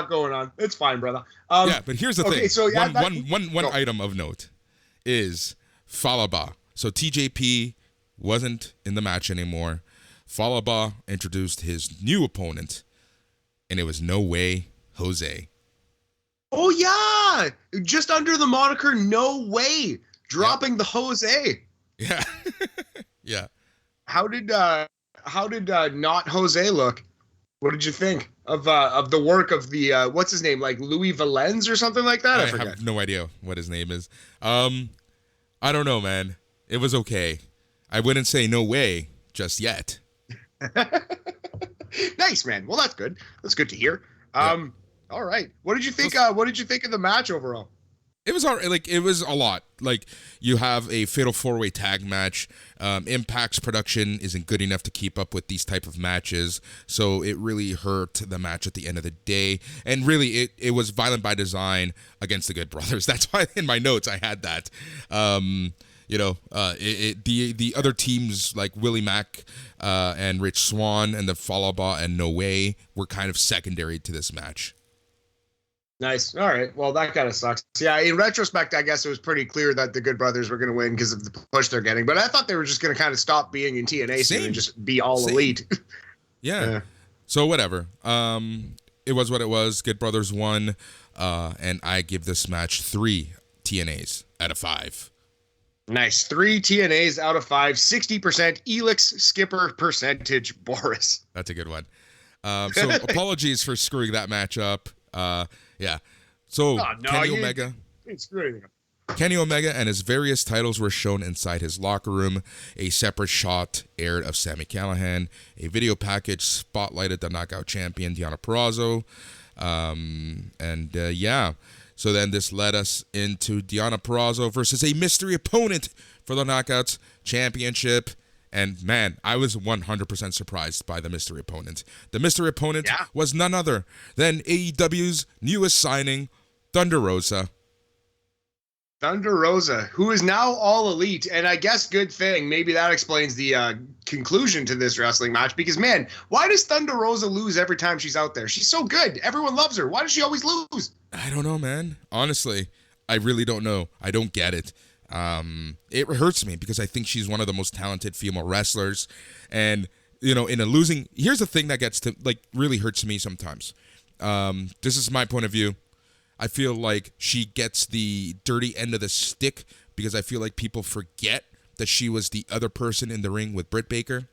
going on. It's fine, brother. But here's the thing. So one item of note is Falaba. So TJP wasn't in the match anymore. Falaba introduced his new opponent, and it was No Way Jose. Oh yeah, just under the moniker No Way, dropping the Jose. Yeah, yeah. How did not Jose look? What did you think of the work of the what's his name, like Louis Valens or something like that? I forget. Have no idea what his name is. I don't know, man. It was okay. I wouldn't say no way just yet. Nice, man. Well, that's good. That's good to hear. Yeah. All right. What did you think? What did you think of the match overall? It was all right. Like, it was a lot. Like, you have a fatal 4-way tag match. Impact's production isn't good enough to keep up with these type of matches, so it really hurt the match at the end of the day. And really, it was violent by design against the Good Brothers. That's why in my notes I had that. The other teams like Willie Mack and Rich Swann and the Falaba and No Way were kind of secondary to this match. Nice. All right. Well, that kind of sucks. Yeah. In retrospect, I guess it was pretty clear that the Good Brothers were going to win because of the push they're getting. But I thought they were just going to kind of stop being in TNA soon and just be all elite. Yeah. So whatever. It was what it was. Good Brothers won, and I give this match 3 TNAs out of 5. Nice. 3 TNAs out of 5. 60% Elix skipper percentage, Boris. That's a good one. So apologies for screwing that match up. Yeah. So Kenny Omega. Kenny Omega and his various titles were shown inside his locker room. A separate shot aired of Sami Callihan. A video package spotlighted the knockout champion Deonna Purrazzo. So then this led us into Deonna Purrazzo versus a mystery opponent for the Knockouts Championship. And man, I was 100% surprised by the mystery opponent. The mystery opponent was none other than AEW's newest signing, Thunder Rosa. Thunder Rosa, who is now all elite, and I guess good thing. Maybe that explains the conclusion to this wrestling match. Because man, why does Thunder Rosa lose every time she's out there? She's so good. Everyone loves her. Why does she always lose? I don't know, man. Honestly, I really don't know. I don't get it. It hurts me because I think she's one of the most talented female wrestlers, and in a losing. Here's the thing that gets to really hurts me sometimes. This is my point of view. I feel like she gets the dirty end of the stick because I feel like people forget that she was the other person in the ring with Britt Baker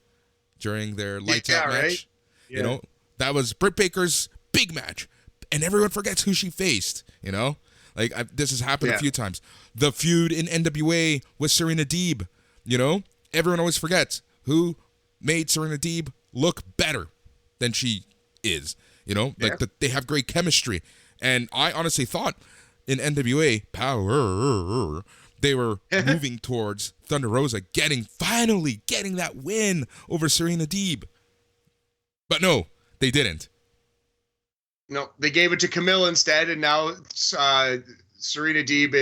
during their lights out match. Yeah. That was Britt Baker's big match, and everyone forgets who she faced. This has happened a few times. The feud in NWA with Serena Deeb, everyone always forgets who made Serena Deeb look better than she is. They have great chemistry. And I honestly thought in NWA Power, they were moving towards Thunder Rosa finally getting that win over Serena Deeb. But no, they didn't. No, they gave it to Camille instead, and now Serena Deeb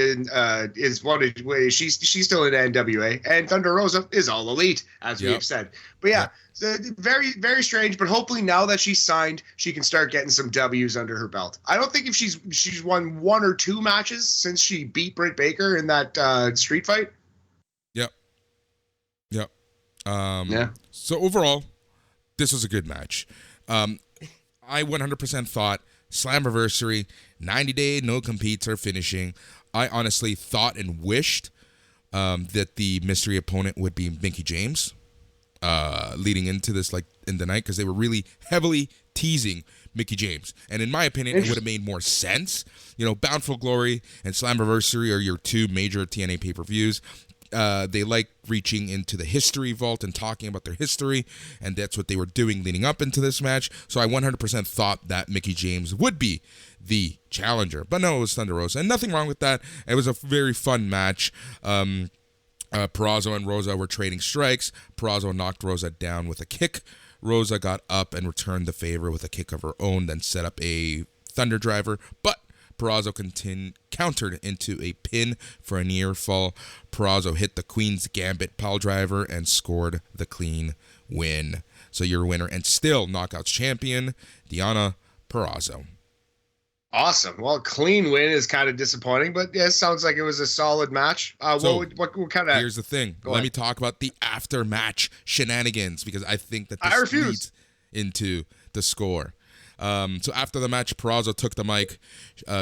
she's still in NWA, and Thunder Rosa is all elite, as we have said. But very, very strange. But hopefully now that she's signed, she can start getting some W's under her belt. I don't think if she's won 1 or 2 matches since she beat Britt Baker in that street fight. Yep. So overall, this was a good match. I 100% thought Slammiversary, 90-day no-competes are finishing. I honestly thought and wished that the mystery opponent would be Mickie James leading into this in the night because they were really heavily teasing Mickie James. And in my opinion, it would have made more sense. Bound for Glory and Slammiversary are your 2 major TNA pay-per-views. They like reaching into the history vault and talking about their history, and that's what they were doing leading up into this match. So I 100% thought that Mickie James would be the challenger. But no, it was Thunder Rosa, and nothing wrong with that. It was a very fun match. Purrazzo and Rosa were trading strikes. Purrazzo knocked Rosa down with a kick. Rosa got up and returned the favor with a kick of her own, then set up a Thunder Driver, but Purrazzo countered into a pin for a near fall. Purrazzo hit the Queen's Gambit pile driver and scored the clean win. So your winner and still Knockouts champion, Deonna Purrazzo. Awesome. Well, clean win is kind of disappointing, but it sounds like it was a solid match. What kind of? Here's the thing. Let me talk about the after-match shenanigans because I think that this leads into the score. So after the match, Purrazzo took the mic.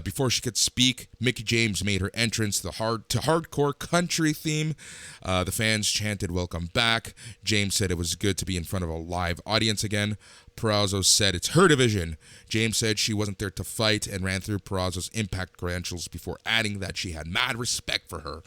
Before she could speak, Mickie James made her entrance to hardcore country theme. The fans chanted "Welcome back." James said it was good to be in front of a live audience again. Purrazzo said it's her division. James said she wasn't there to fight and ran through Purrazzo's Impact credentials before adding that she had mad respect for her.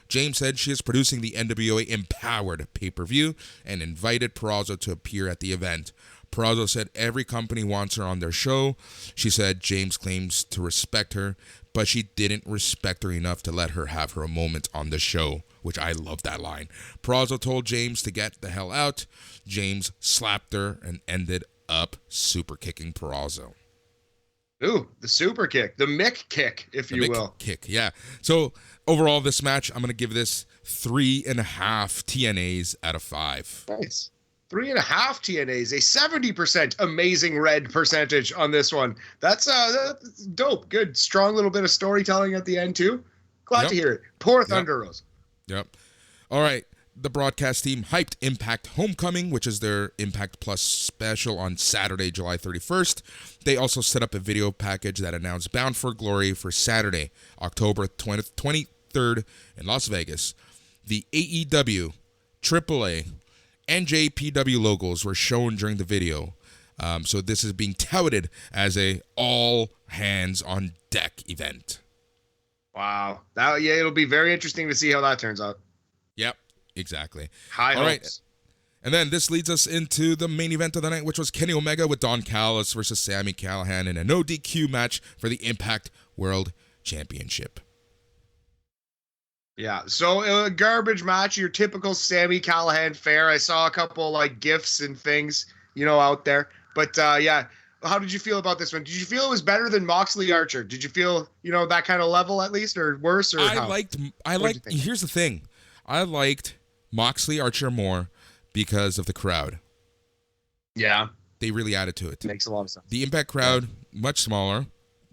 James said she is producing the NWA Empowered pay-per-view and invited Purrazzo to appear at the event. Peraza said every company wants her on their show. She said James claims to respect her, but she didn't respect her enough to let her have her moment on the show, which I love that line. Peraza told James to get the hell out. James slapped her and ended up super kicking Peraza. Ooh, the super kick, the Mick kick, if you will. Kick, yeah. So overall, this match, I'm going to give this 3.5 TNAs out of 5. Nice. 3.5 TNAs, a 70% amazing red percentage on this one. That's dope. Good, strong little bit of storytelling at the end, too. Glad to hear it. Poor Thunder Rose. Yep. All right. The broadcast team hyped Impact Homecoming, which is their Impact Plus special on Saturday, July 31st. They also set up a video package that announced Bound for Glory for Saturday, October 23rd in Las Vegas. The AEW, AAA, and JPW logos were shown during the video. So this is being touted as a all-hands-on-deck event. Wow. It'll be very interesting to see how that turns out. Yep. Exactly. High All hopes. right. And then this leads us into the main event of the night, which was Kenny Omega with Don Callis versus Sami Callihan in a no DQ match for the Impact World Championship. Yeah, so a garbage match, your typical Sami Callihan fare. I saw a couple like GIFs and things, out there. But yeah, how did you feel about this one? Did you feel it was better than Moxley Archer? Did you feel, that kind of level at least, or worse? Or I liked. Here's the thing, I liked Moxley Archer more because of the crowd. Yeah. They really added to it. Makes a lot of sense. The Impact crowd, much smaller,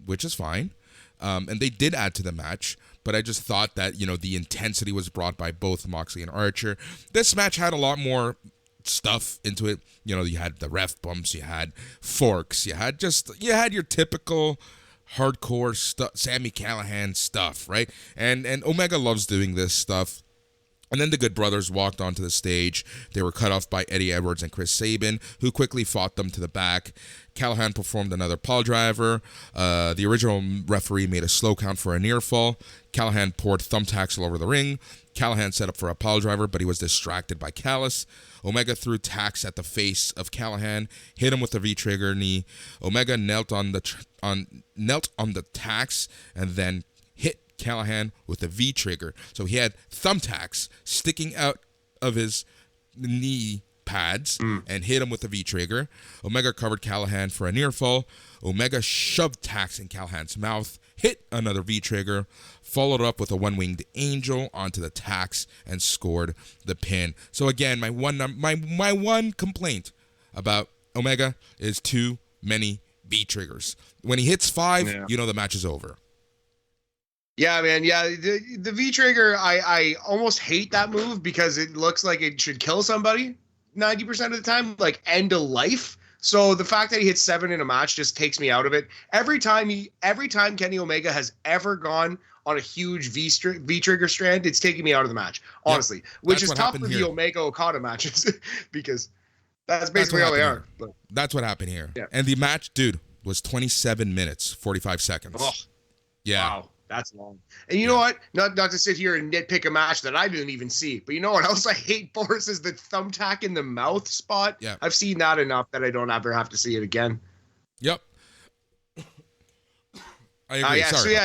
which is fine. And they did add to the match, but I just thought that, the intensity was brought by both Moxley and Archer. This match had a lot more stuff into it. You had the ref bumps, you had forks, you had your typical hardcore stuff, Sami Callihan stuff, right? And Omega loves doing this stuff. And then the Good Brothers walked onto the stage. They were cut off by Eddie Edwards and Chris Sabin, who quickly fought them to the back. Callahan performed another pile driver. The original referee made a slow count for a near fall. Callahan poured thumbtacks all over the ring. Callahan set up for a pile driver, but he was distracted by Callis. Omega threw tacks at the face of Callahan, hit him with the V-trigger knee. Omega knelt on the tacks and then hit Callahan with a V-trigger. So he had thumbtacks sticking out of his knee pads and hit him with a V-trigger. Omega covered Callahan for a near fall. Omega shoved tacks in Callahan's mouth, hit another V-trigger, followed up with a one-winged angel onto the tacks, and scored the pin. So again, my one complaint about Omega is too many V-triggers. When he hits 5, the match is over. Yeah, man. Yeah, the V-trigger, I almost hate that move because it looks like it should kill somebody 90% of the time, like end of life. So the fact that he hits 7 in a match just takes me out of it. Every time Kenny Omega has ever gone on a huge V-trigger strand, it's taking me out of the match, honestly, which is tough for the Omega Okada matches because that's basically all they are. But that's what happened here. Yeah. And the match, dude, was 27 minutes, 45 seconds. Oh, yeah. Wow. That's long. And you know what? Not to sit here and nitpick a match that I didn't even see, but you know what else I hate, Boris, is the thumbtack in the mouth spot. Yeah. I've seen that enough that I don't ever have to see it again. Yep. I agree. Yeah. Sorry.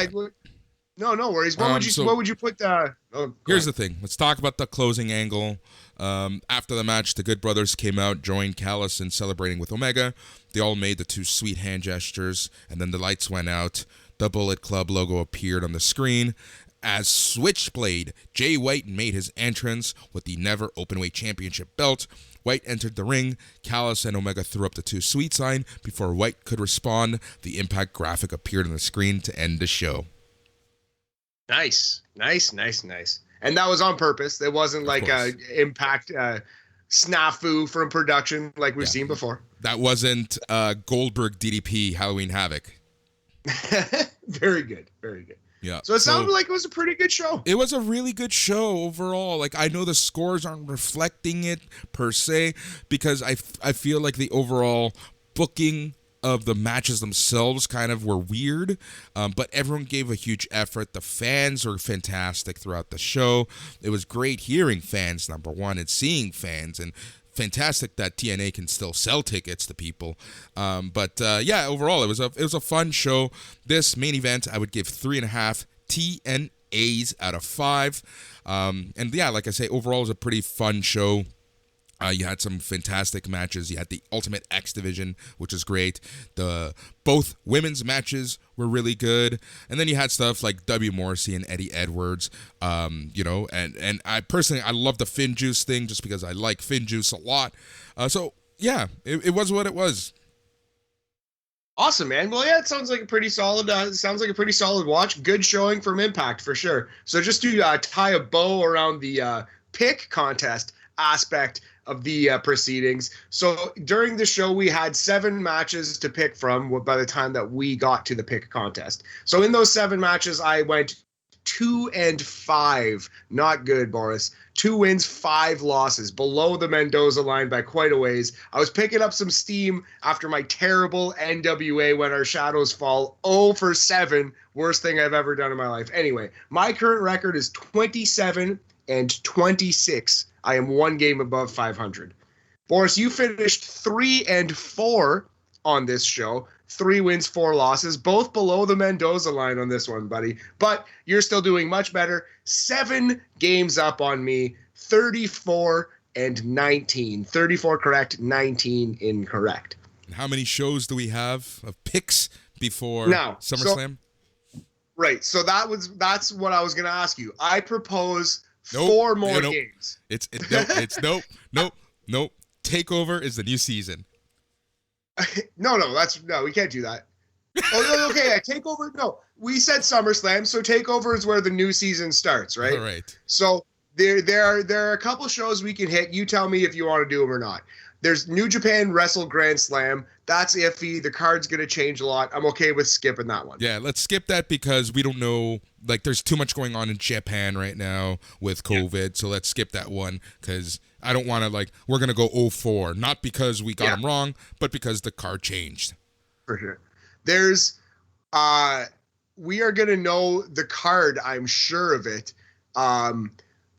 No worries. What would you put? Here's the thing. Let's talk about the closing angle. After the match, the Good Brothers came out, joined Callis in celebrating with Omega. They all made the 2 sweet hand gestures, and then the lights went out. The Bullet Club logo appeared on the screen as Switchblade Jay White made his entrance with the Never Openweight Championship belt. White entered the ring. Callis and Omega threw up the 2 sweet sign. Before White could respond, the Impact graphic appeared on the screen to end the show. Nice. And that was on purpose. It wasn't like a Impact snafu from production like we've seen before. That wasn't Goldberg DDP Halloween Havoc. Very good. Yeah. So it sounded like it was a pretty good show. It was a really good show overall. Like, I know the scores aren't reflecting it per se because I feel like the overall booking of the matches themselves kind of were weird, but everyone gave a huge effort. The fans were fantastic throughout the show. It was great hearing fans, number one, and seeing fans, and fantastic that TNA can still sell tickets to people. But overall, it was a fun show. This main event, I would give 3.5 TNAs out of 5. And yeah, like I say, overall, it was a pretty fun show. You had some fantastic matches. You had the Ultimate X Division, which is great. Both women's matches were really good. And then you had stuff like W. Morrissey and Eddie Edwards, and I personally, I love the Finn Juice thing just because I like Finn Juice a lot. It was what it was. Awesome, man. Well, yeah, it sounds like a pretty solid. Watch. Good showing from Impact for sure. So just to tie a bow around the pick contest aspect of the proceedings. So during the show, we had 7 matches to pick from by the time that we got to the pick contest. So in those 7 matches, I went 2-5. Not good, Boris. 2 wins, 5 losses, below the Mendoza line by quite a ways. I was picking up some steam after my terrible NWA When Our Shadows Fall 0-7. Worst thing I've ever done in my life. Anyway, my current record is 27-26. I am 1 game above 500. Boris, you finished 3-4 on this show. 3 wins, 4 losses, both below the Mendoza line on this one, buddy. But you're still doing much better. 7 games up on me, 34-19. 34 correct, 19 incorrect. How many shows do we have of picks before SummerSlam? Right. So that's what I was going to ask you. I propose 4 more games. Nope. Takeover is the new season. No, we can't do that. Oh, okay, yeah, Takeover. No, we said SummerSlam, so Takeover is where the new season starts, right? All right. So there are a couple shows we can hit. You tell me if you want to do them or not. There's New Japan Wrestle Grand Slam. That's iffy. The card's going to change a lot. I'm okay with skipping that one. Yeah, let's skip that because we don't know. Like, there's too much going on in Japan right now with COVID. Yeah. So let's skip that one because I don't want to, we're going to go 0-4. Not because we got them wrong, but because the card changed. For sure. There's, we are going to know the card, I'm sure of it.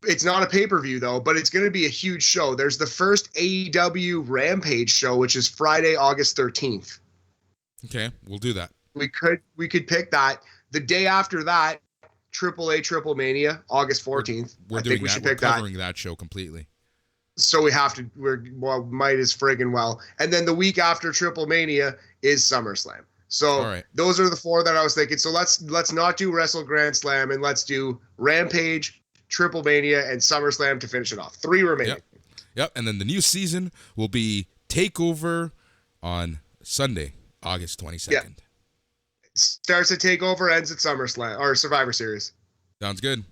It's not a pay-per-view, though, but it's going to be a huge show. There's the first AEW Rampage show, which is Friday, August 13th. Okay, we'll do that. We could pick that. The day after that, AAA Triple Mania, August 14th. We're doing that. We're covering that show completely. So we have to, might as friggin' well. And then the week after Triple Mania is SummerSlam. So Those are the 4 that I was thinking. So let's not do Wrestle Grand Slam, and let's do Rampage, Triple Mania, and SummerSlam to finish it off. 3 remaining. Yep. And then the new season will be Takeover on Sunday, August 22nd. Yeah. Starts at Takeover, ends at SummerSlam or Survivor Series. Sounds good.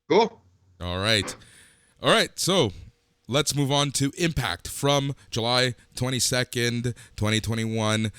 Cool. All right. So let's move on to Impact from July 22nd, 2021.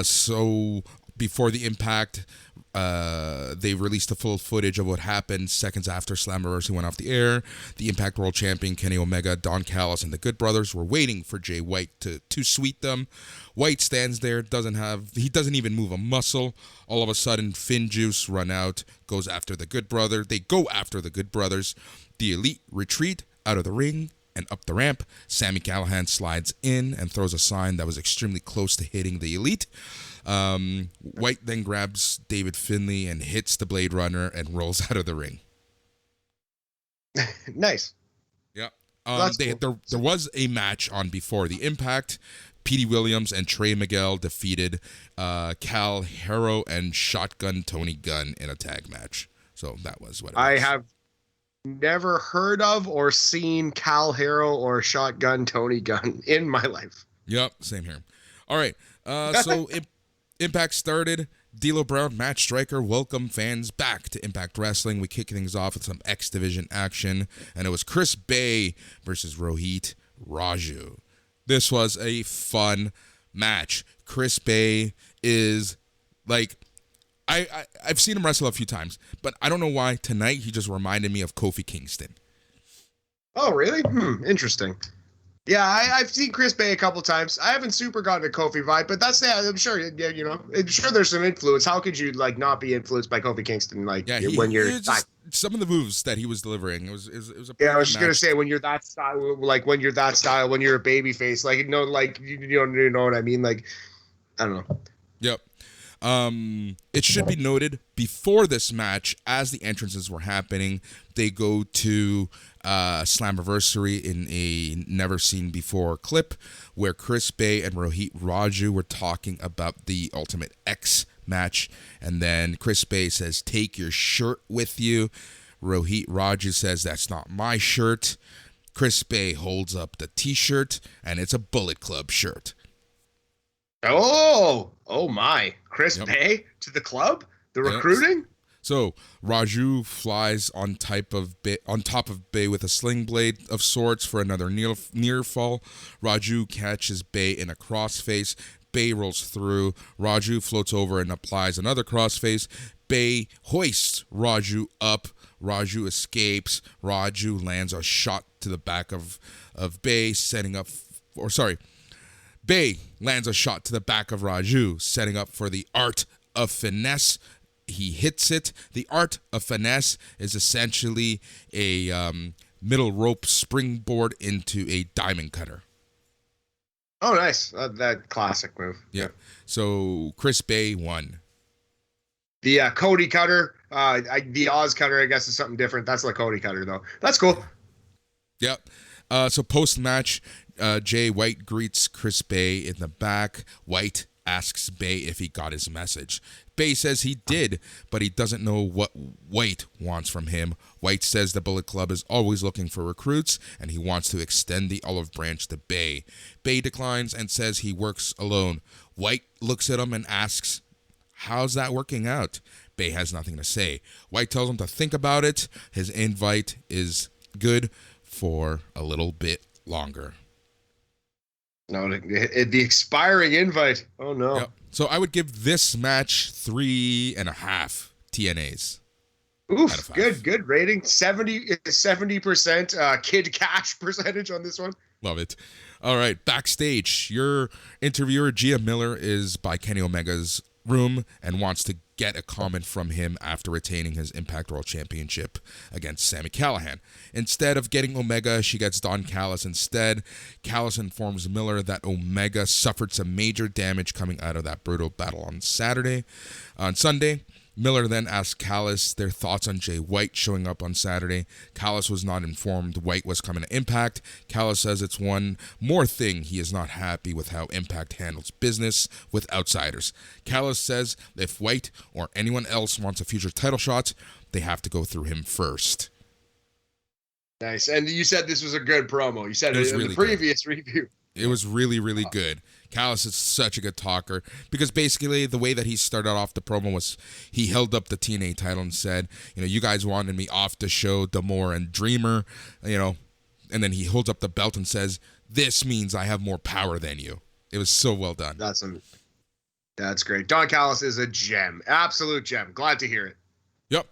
So before the Impact, they released the full footage of what happened seconds after Slammiversary went off the air. The Impact World Champion Kenny Omega, Don Callis, and the Good Brothers were waiting for Jay White to sweet them. White stands there, doesn't even move a muscle. All of a sudden, Finn Juice run out, goes after the Good Brother. They go after the Good Brothers. The Elite retreat out of the ring and up the ramp. Sami Callihan slides in and throws a sign that was extremely close to hitting the Elite. White then grabs David Finlay and hits the Blade Runner and rolls out of the ring. Nice. Yeah. There was a match on before the Impact. Petey Williams and Trey Miguel defeated Cal Hero and Shotgun Tony Gunn in a tag match. So that was what it was. I have never heard of or seen Cal Hero or Shotgun Tony Gunn in my life. Yep, same here. All right. So Impact started. D'Lo Brown, Matt Striker, welcome fans back to Impact Wrestling. We kick things off with some X Division action, and it was Chris Bay versus Rohit Raju. This was a fun match. Chris Bay is I've seen him wrestle a few times, but I don't know why tonight he just reminded me of Kofi Kingston. Oh, really? Interesting. Yeah, I've seen Chris Bay a couple times. I haven't super gotten a Kofi vibe, but I'm sure, I'm sure there's some influence. How could you not be influenced by Kofi Kingston when you're some of the moves that he was delivering, it was a Yeah, I pretty was good just gonna match. say when you're that style, when you're a baby face, like no, like you know what I mean? Like I don't know. Yep. It should be noted before this match, as the entrances were happening, they go to Slammiversary in a never seen before clip where Chris Bay and Rohit Raju were talking about the Ultimate X match, and then Chris Bay says, "Take your shirt with you." Rohit Raju says, "That's not my shirt." Chris Bay holds up the t-shirt, and it's a Bullet Club shirt. Oh my! Chris Yep. Bay to the club, the Yep. recruiting. So Raju flies on top of Bay with a sling blade of sorts for another near fall. Raju catches Bay in a crossface. Bay rolls through. Raju floats over and applies another crossface. Bay hoists Raju up. Raju escapes. Raju lands a shot to the back of Bay, Bay lands a shot to the back of Raju, setting up for the art of finesse. He hits it. The art of finesse is essentially a middle rope springboard into a diamond cutter. Oh, nice. That classic move. Yeah. So Chris Bay won. The Cody cutter, the Oz cutter, I guess, is something different. That's the Cody cutter, though. That's cool. Yep. So post-match, Jay White greets Chris Bay in the back. White asks Bay if he got his message. Bay says he did, but he doesn't know what White wants from him. White says the Bullet Club is always looking for recruits, and he wants to extend the olive branch to Bay. Bay declines and says he works alone. White looks at him and asks, "How's that working out?" Bay has nothing to say. White tells him to think about it. His invite is good for a little bit longer. No, the expiring invite. Oh, no. Yep. So I would give this match 3.5 TNAs. Oof, good rating. 70% kid cash percentage on this one. Love it. All right, backstage. Your interviewer, Gia Miller, is by Kenny Omega's room and wants to get a comment from him after retaining his Impact World Championship against Sami Callihan. Instead of getting Omega, she gets Don Callis instead. Callis informs Miller that Omega suffered some major damage coming out of that brutal battle on Sunday. Miller then asked Callis their thoughts on Jay White showing up on Saturday. Callis was not informed White was coming to Impact. Callis says it's one more thing he is not happy with how Impact handles business with outsiders. Callis says if White or anyone else wants a future title shot, they have to go through him first. Nice. And you said this was a good promo. You said it in the previous review. It was really, really good. Callis is such a good talker because basically the way that he started off the promo was he held up the TNA title and said, you guys wanted me off the show, D'Amore and Dreamer, and then he holds up the belt and says, "This means I have more power than you." It was so well done. That's great. Don Callis is a gem. Absolute gem. Glad to hear it. Yep.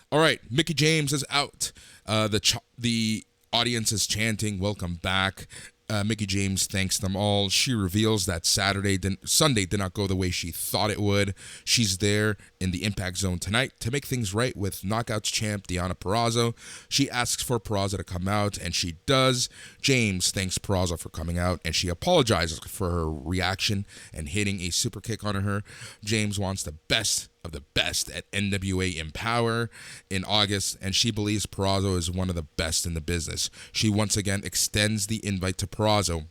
All right. Mickie James is out. The audience is chanting, "Welcome back." Mickie James thanks them all. She reveals that Sunday did not go the way she thought it would. She's there in the Impact Zone tonight to make things right with Knockouts champ Deonna Purrazzo. She asks for Purrazzo to come out, and she does. James thanks Purrazzo for coming out, and she apologizes for her reaction and hitting a super kick on her. James wants the best of the best at NWA Empower in August, and she believes Purrazzo is one of the best in the business. She once again extends the invite to Purrazzo.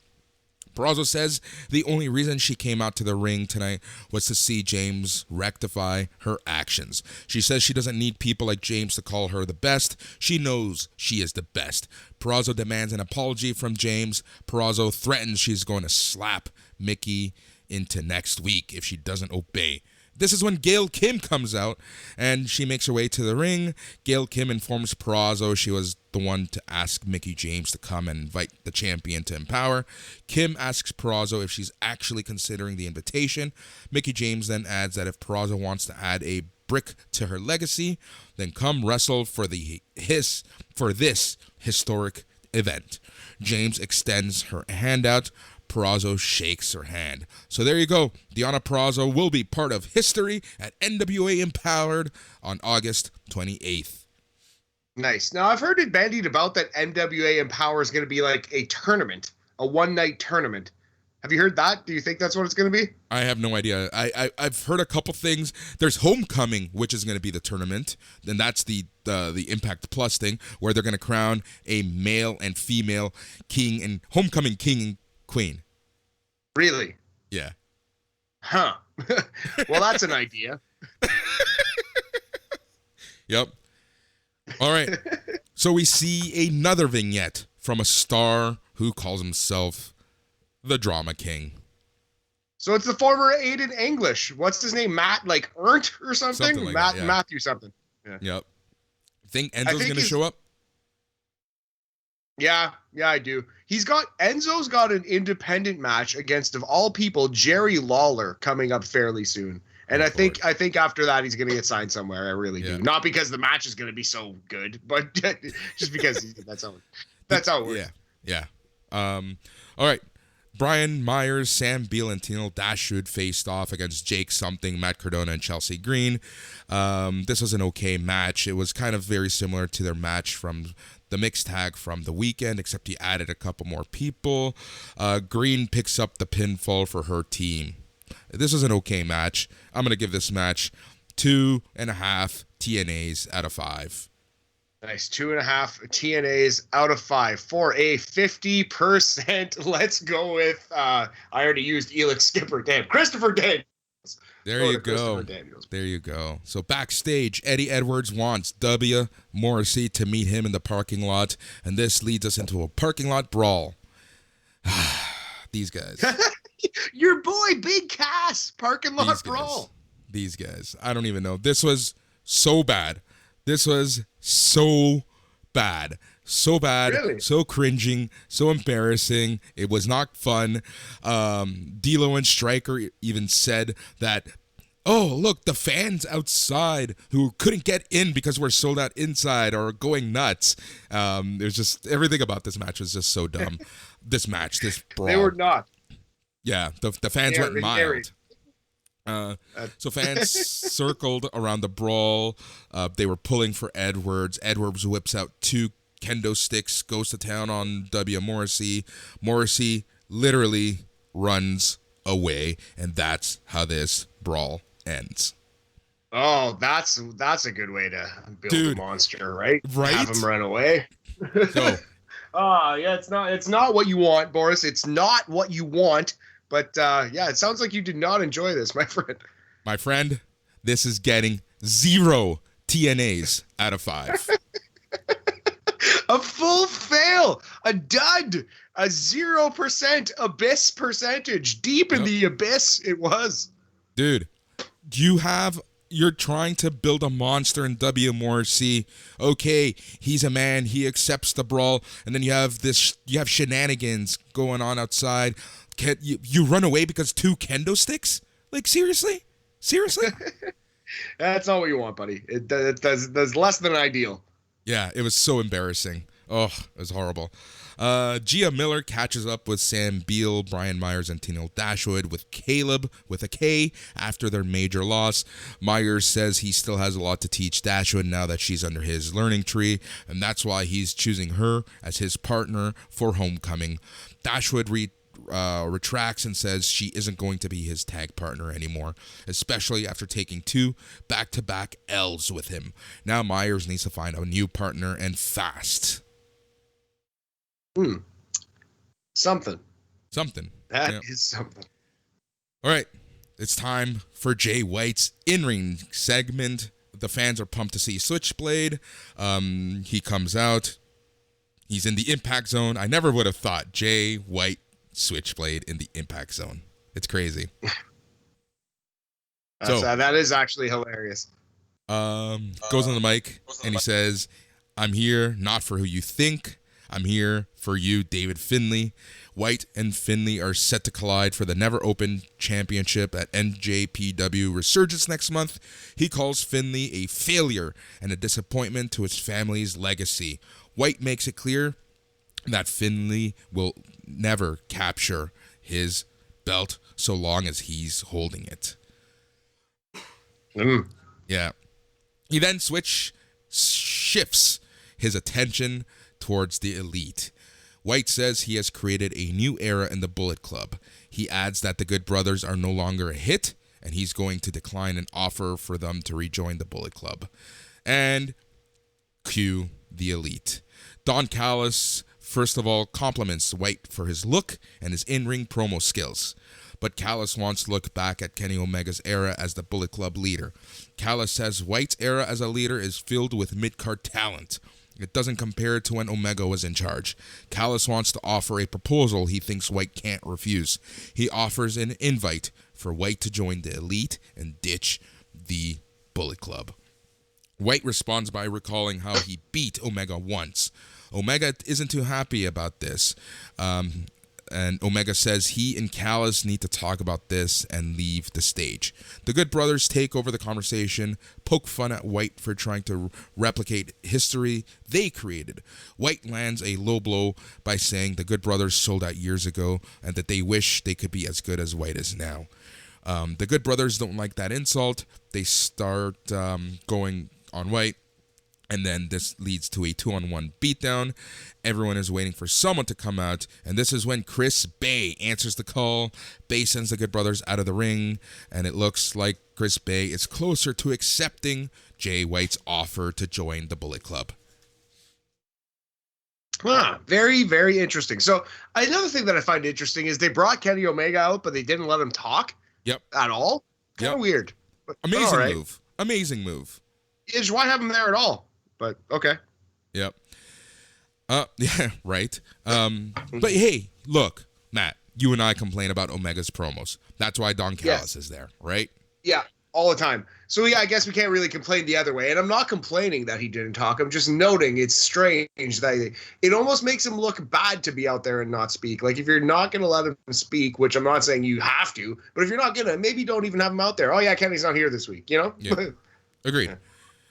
Purrazzo says the only reason she came out to the ring tonight was to see James rectify her actions. She says she doesn't need people like James to call her the best. She knows she is the best. Purrazzo demands an apology from James. Purrazzo threatens she's going to slap Mickie into next week if she doesn't obey. This is when Gail Kim comes out, and she makes her way to the ring. Gail Kim informs Purrazzo she was the one to ask Mickie James to come and invite the champion to Empower. Kim asks Purrazzo if she's actually considering the invitation. Mickie James then adds that if Purrazzo wants to add a brick to her legacy, then come wrestle for this historic event. James extends her hand out. Purrazzo shakes her hand. So there you go. Deonna Purrazzo will be part of history at NWA Empowered on August 28th. Nice. Now, I've heard it bandied about that NWA Empower is going to be like a tournament, a one-night tournament. Have you heard that? Do you think that's what it's going to be? I have no idea. I've heard a couple things. There's Homecoming, which is going to be the tournament, and that's the Impact Plus thing, where they're going to crown a male and female king and Homecoming king and queen. Really? Yeah. Huh. Well, that's an idea. Yep. All right. So we see another vignette from a star who calls himself the Drama King. So it's the former Aiden English. What's his name? Matt, like Ernst or something? Like Matt, that, yeah. Matthew something. Yeah. Yep. Think Enzo's going to show up? Yeah, I do. Enzo's got an independent match against, of all people, Jerry Lawler coming up fairly soon. And I think after that he's going to get signed somewhere. I really do. Not because the match is going to be so good, but just because that's how it works. Yeah. All right. Brian Myers, Sam Beal, and Tino Dashwood faced off against Jake Something, Matt Cardona, and Chelsea Green. This was an okay match. It was kind of very similar to their match from the mixed tag from the weekend, except he added a couple more people. Green picks up the pinfall for her team. This was an okay match. I'm going to give this match 2.5 TNAs out of 5. Nice. 2.5 TNAs out of 5 for a 50%. Let's go with, I already used Elix Skipper. Damn. Christopher Daniels. There you go. There you go. So backstage, Eddie Edwards wants W. Morrissey to meet him in the parking lot, and this leads us into a parking lot brawl. These guys. Your boy, Big Cass, parking lot brawl. These guys. I don't even know. This was so bad. This was so bad. So bad, really? So cringing, so embarrassing. It was not fun. D'Lo and Stryker even said that, oh, look, the fans outside who couldn't get in because we're sold out inside are going nuts. It was just, everything about this match was just so dumb. This brawl. They were not. Yeah, the fans went mild. So fans circled around the brawl. They were pulling for Edwards. Edwards whips out 2 kendo sticks, goes to town on W. Morrissey. Morrissey literally runs away, and that's how this brawl ends. Oh, that's a good way to build a monster, right? Right? Have him run away. So, yeah, it's not what you want, Boris. It's not what you want. But yeah, it sounds like you did not enjoy this, my friend. My friend, this is getting 0 TNAs out of 5. A full fail, a dud, a 0% abyss percentage. Deep in the abyss it was. Dude, you're trying to build a monster in W. Morrissey. Okay, he's a man, he accepts the brawl, and then you have shenanigans going on outside. You run away because 2 kendo sticks? Like, seriously? That's not what you want, buddy. That's less than ideal. Yeah, it was so embarrassing. Oh, it was horrible. Gia Miller catches up with Sam Beal, Brian Myers, and Tino Dashwood with Caleb with a K after their major loss. Myers says he still has a lot to teach Dashwood now that she's under his learning tree, and that's why he's choosing her as his partner for Homecoming. Dashwood retracts and says she isn't going to be his tag partner anymore, especially after taking 2 back-to-back L's with him. Now Myers needs to find a new partner, and fast. Something. That is something. All right, it's time for Jay White's in-ring segment. The fans are pumped to see Switchblade. He comes out. He's in the Impact Zone. I never would have thought Jay White Switchblade in the Impact Zone. It's crazy. That is actually hilarious. Goes on the mic and he says, "I'm here not for who you think. I'm here for you, David Finlay." White and Finlay are set to collide for the Never Open Championship at NJPW Resurgence next month. He calls Finlay a failure and a disappointment to his family's legacy. White makes it clear that Finlay will never capture his belt so long as he's holding it. Yeah. He then shifts his attention towards the elite. White says he has created a new era in the Bullet Club. He adds that the Good Brothers are no longer a hit, and he's going to decline an offer for them to rejoin the Bullet Club. And cue the elite. Don Callis, first of all, compliments White for his look and his in-ring promo skills. But Callis wants to look back at Kenny Omega's era as the Bullet Club leader. Callis says White's era as a leader is filled with mid-card talent. It doesn't compare to when Omega was in charge. Callis wants to offer a proposal he thinks White can't refuse. He offers an invite for White to join the elite and ditch the Bullet Club. White responds by recalling how he beat Omega once. Omega isn't too happy about this. And Omega says he and Callis need to talk about this and leave the stage. The Good Brothers take over the conversation, poke fun at White for trying to replicate history they created. White lands a low blow by saying the Good Brothers sold out years ago and that they wish they could be as good as White is now. The Good Brothers don't like that insult. They start going on White. And then this leads to a 2-on-1 beatdown. Everyone is waiting for someone to come out. And this is when Chris Bay answers the call. Bay sends the Good Brothers out of the ring. And it looks like Chris Bay is closer to accepting Jay White's offer to join the Bullet Club. Very, very interesting. So another thing that I find interesting is they brought Kenny Omega out, but they didn't let him talk at all. Kind of weird. But, Amazing move. Amazing move. Is why have him there at all? But okay. Yep. Yeah, right. But hey, look, Matt, you and I complain about Omega's promos. That's why Don Callis is there, right? Yeah, all the time. So yeah, I guess we can't really complain the other way. And I'm not complaining that he didn't talk. I'm just noting it's strange that it almost makes him look bad to be out there and not speak. Like if you're not going to let him speak, which I'm not saying you have to, but if you're not going to, maybe don't even have him out there. Oh yeah, Kenny's not here this week, you know? Yeah. Agreed. Yeah.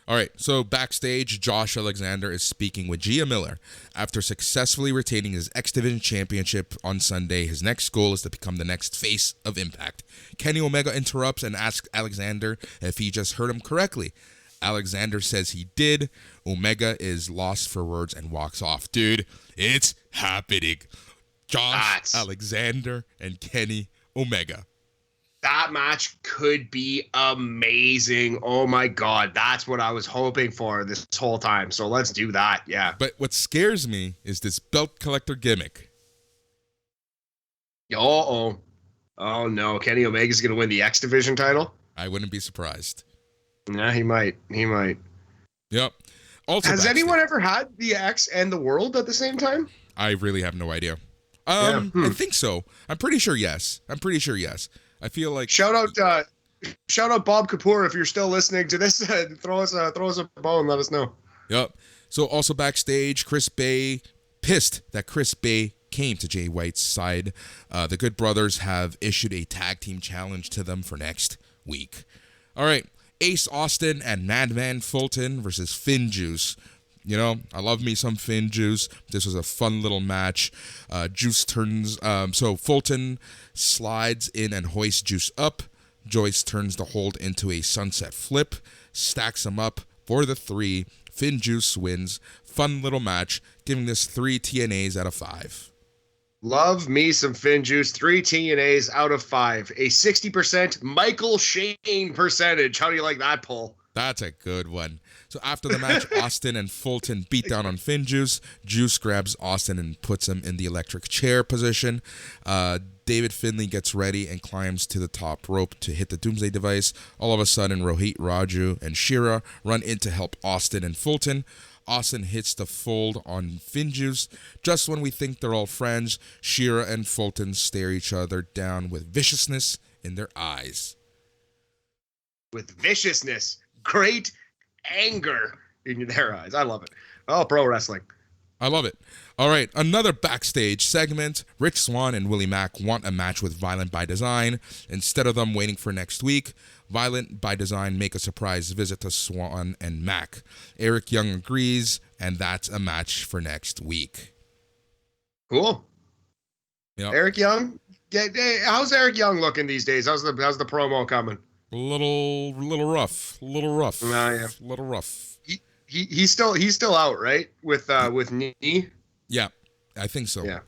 All right, so backstage, Josh Alexander is speaking with Gia Miller. After successfully retaining his X Division Championship on Sunday, his next goal is to become the next face of Impact. Kenny Omega interrupts and asks Alexander if he just heard him correctly. Alexander says he did. Omega is lost for words and walks off. Dude, it's happening. Josh Alexander and Kenny Omega. That match could be amazing. Oh my God. That's what I was hoping for this whole time. So let's do that. Yeah. But what scares me is this belt collector gimmick. Oh no. Kenny Omega's going to win the X Division title? I wouldn't be surprised. Yeah, he might. Yep. Also, has anyone ever had the X and the World at the same time? I really have no idea. I think so. I'm pretty sure yes. I feel like shout out Bob Kapoor if you're still listening to this. throw us a bone. Let us know. Yep. So also backstage, Chris Bay pissed that Chris Bay came to Jay White's side. The Good Brothers have issued a tag team challenge to them for next week. All right, Ace Austin and Madman Fulton versus Finn Juice. You know, I love me some Finn Juice. This was a fun little match. Juice turns, so Fulton slides in and hoists Juice up. Joyce turns the hold into a sunset flip, stacks him up for the 3. Finn Juice wins. Fun little match, giving this 3 TNAs out of 5. Love me some Finn Juice. 3 TNAs out of 5. A 60% Michael Shane percentage. How do you like that, Paul? That's a good one. So after the match, Austin and Fulton beat down on Finn Juice. Juice grabs Austin and puts him in the electric chair position. David Finlay gets ready and climbs to the top rope to hit the Doomsday device. All of a sudden, Rohit Raju and Shira run in to help Austin and Fulton. Austin hits the fold on Finn Juice. Just when we think they're all friends, Shira and Fulton stare each other down with viciousness in their eyes. With viciousness. Great anger in their eyes. I love it. Oh, pro wrestling. I love it. All right, another backstage segment. Rich Swann and Willie Mack want a match with Violent by Design. Instead of them waiting for next week, Violent by Design make a surprise visit to Swann and Mack. Eric Young agrees, and that's a match for next week. Cool. Yep. Eric Young? How's Eric Young looking these days? How's the promo coming? A little rough. Yeah. Little rough. he's still out, right? With knee. Yeah, I think so. Yeah.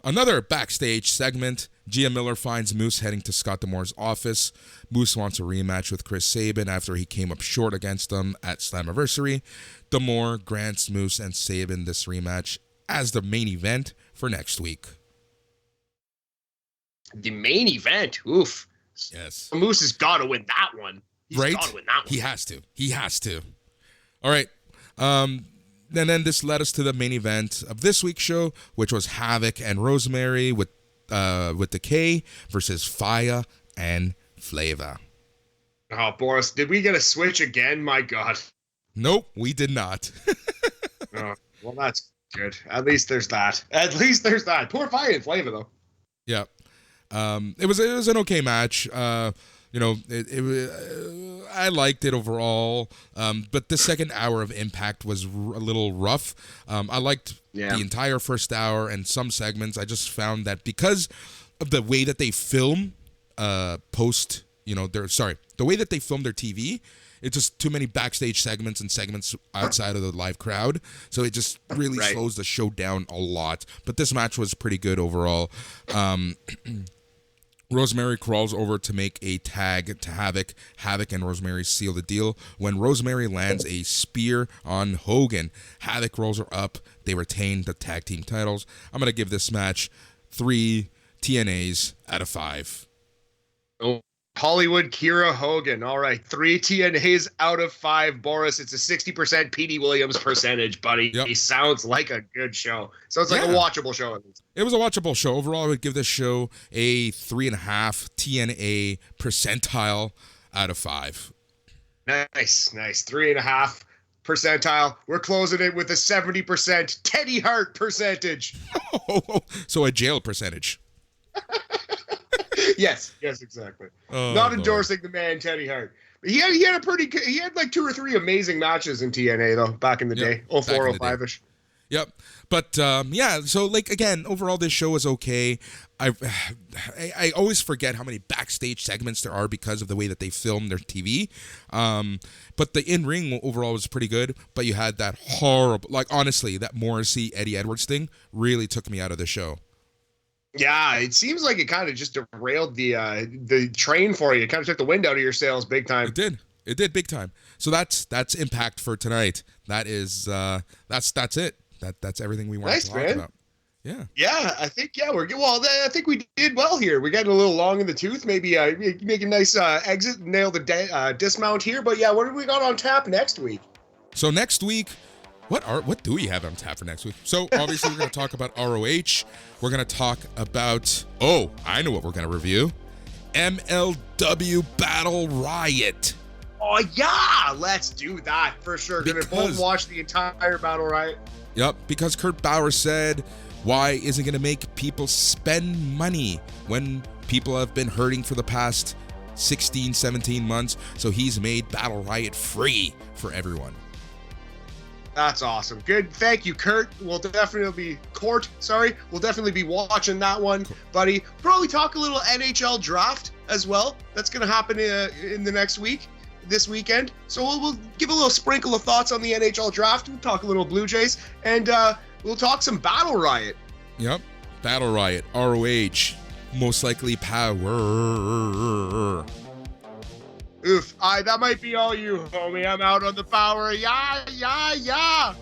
Another backstage segment. Gia Miller finds Moose heading to Scott D'Amore's office. Moose wants a rematch with Chris Sabin after he came up short against him at Slammiversary. D'Amore grants Moose and Sabin this rematch as the main event for next week. The main event? Oof. Yes. Moose has got to win that one. He's right? got to win that one. He has to. All right. And then this led us to the main event of this week's show, which was Havoc and Rosemary with Decay versus Fire and Flavor. Oh, Boris, did we get a switch again? My God. Nope, we did not. Oh, well, that's good. At least there's that. Poor Fire and Flavor, though. Yeah. It was an okay match. I liked it overall. But the second hour of Impact was a little rough. I liked the entire first hour and some segments. I just found that because of the way that they film the way that they film their TV, it's just too many backstage segments and segments outside of the live crowd. So it just really slows the show down a lot. But this match was pretty good overall. Rosemary crawls over to make a tag to Havoc. Havoc and Rosemary seal the deal. When Rosemary lands a spear on Hogan, Havoc rolls her up. They retain the tag team titles. I'm going to give this match 3 TNAs out of 5. Oh, Hollywood Kira Hogan. All right, 3 TNAs out of 5. Boris, it's a 60% Petey Williams percentage, buddy. Yep. He sounds like a good show. Sounds like a watchable show at least. It was a watchable show. Overall, I would give this show a 3.5 TNA percentile out of 5. Nice. 3.5 percentile. We're closing it with a 70% Teddy Hart percentage. So a jail percentage. Yes, exactly. Not endorsing the man Teddy Hart. He had like 2 or 3 amazing matches in TNA though back in the day. 04, 05ish. Yep. But so like again, overall this show is okay. I always forget how many backstage segments there are because of the way that they film their TV. But the in-ring overall was pretty good, but you had that horrible, like honestly, that Morrissey Eddie Edwards thing really took me out of the show. Yeah, it seems like it kind of just derailed the train for you. It kind of took the wind out of your sails big time. It did big time. So that's Impact for tonight. That is that's it. That's everything we wanted to talk about. Yeah. Yeah, I think I think we did well here. We're getting a little long in the tooth. Maybe make a nice exit, nail the dismount here. But yeah, what have we got on tap next week? So next week, what do we have on tap for next week? So obviously we're going to talk about ROH. We're going to talk about I know what we're going to review. MLW Battle Riot. Oh yeah, let's do that for sure. Gonna both watch the entire Battle Riot. Yep, because Kurt Bauer said, why is it going to make people spend money when people have been hurting for the past 16, 17 months? So he's made Battle Riot free for everyone. That's awesome. Good. Thank you, Kurt. We'll definitely be watching that one, buddy. Probably talk a little NHL draft as well. That's going to happen in the next week, this weekend. So we'll give a little sprinkle of thoughts on the NHL draft. We'll talk a little Blue Jays, and we'll talk some Battle Riot. Yep. Battle Riot, ROH, most likely power. Oof. That might be all you, homie. I'm out on the power. Yeah.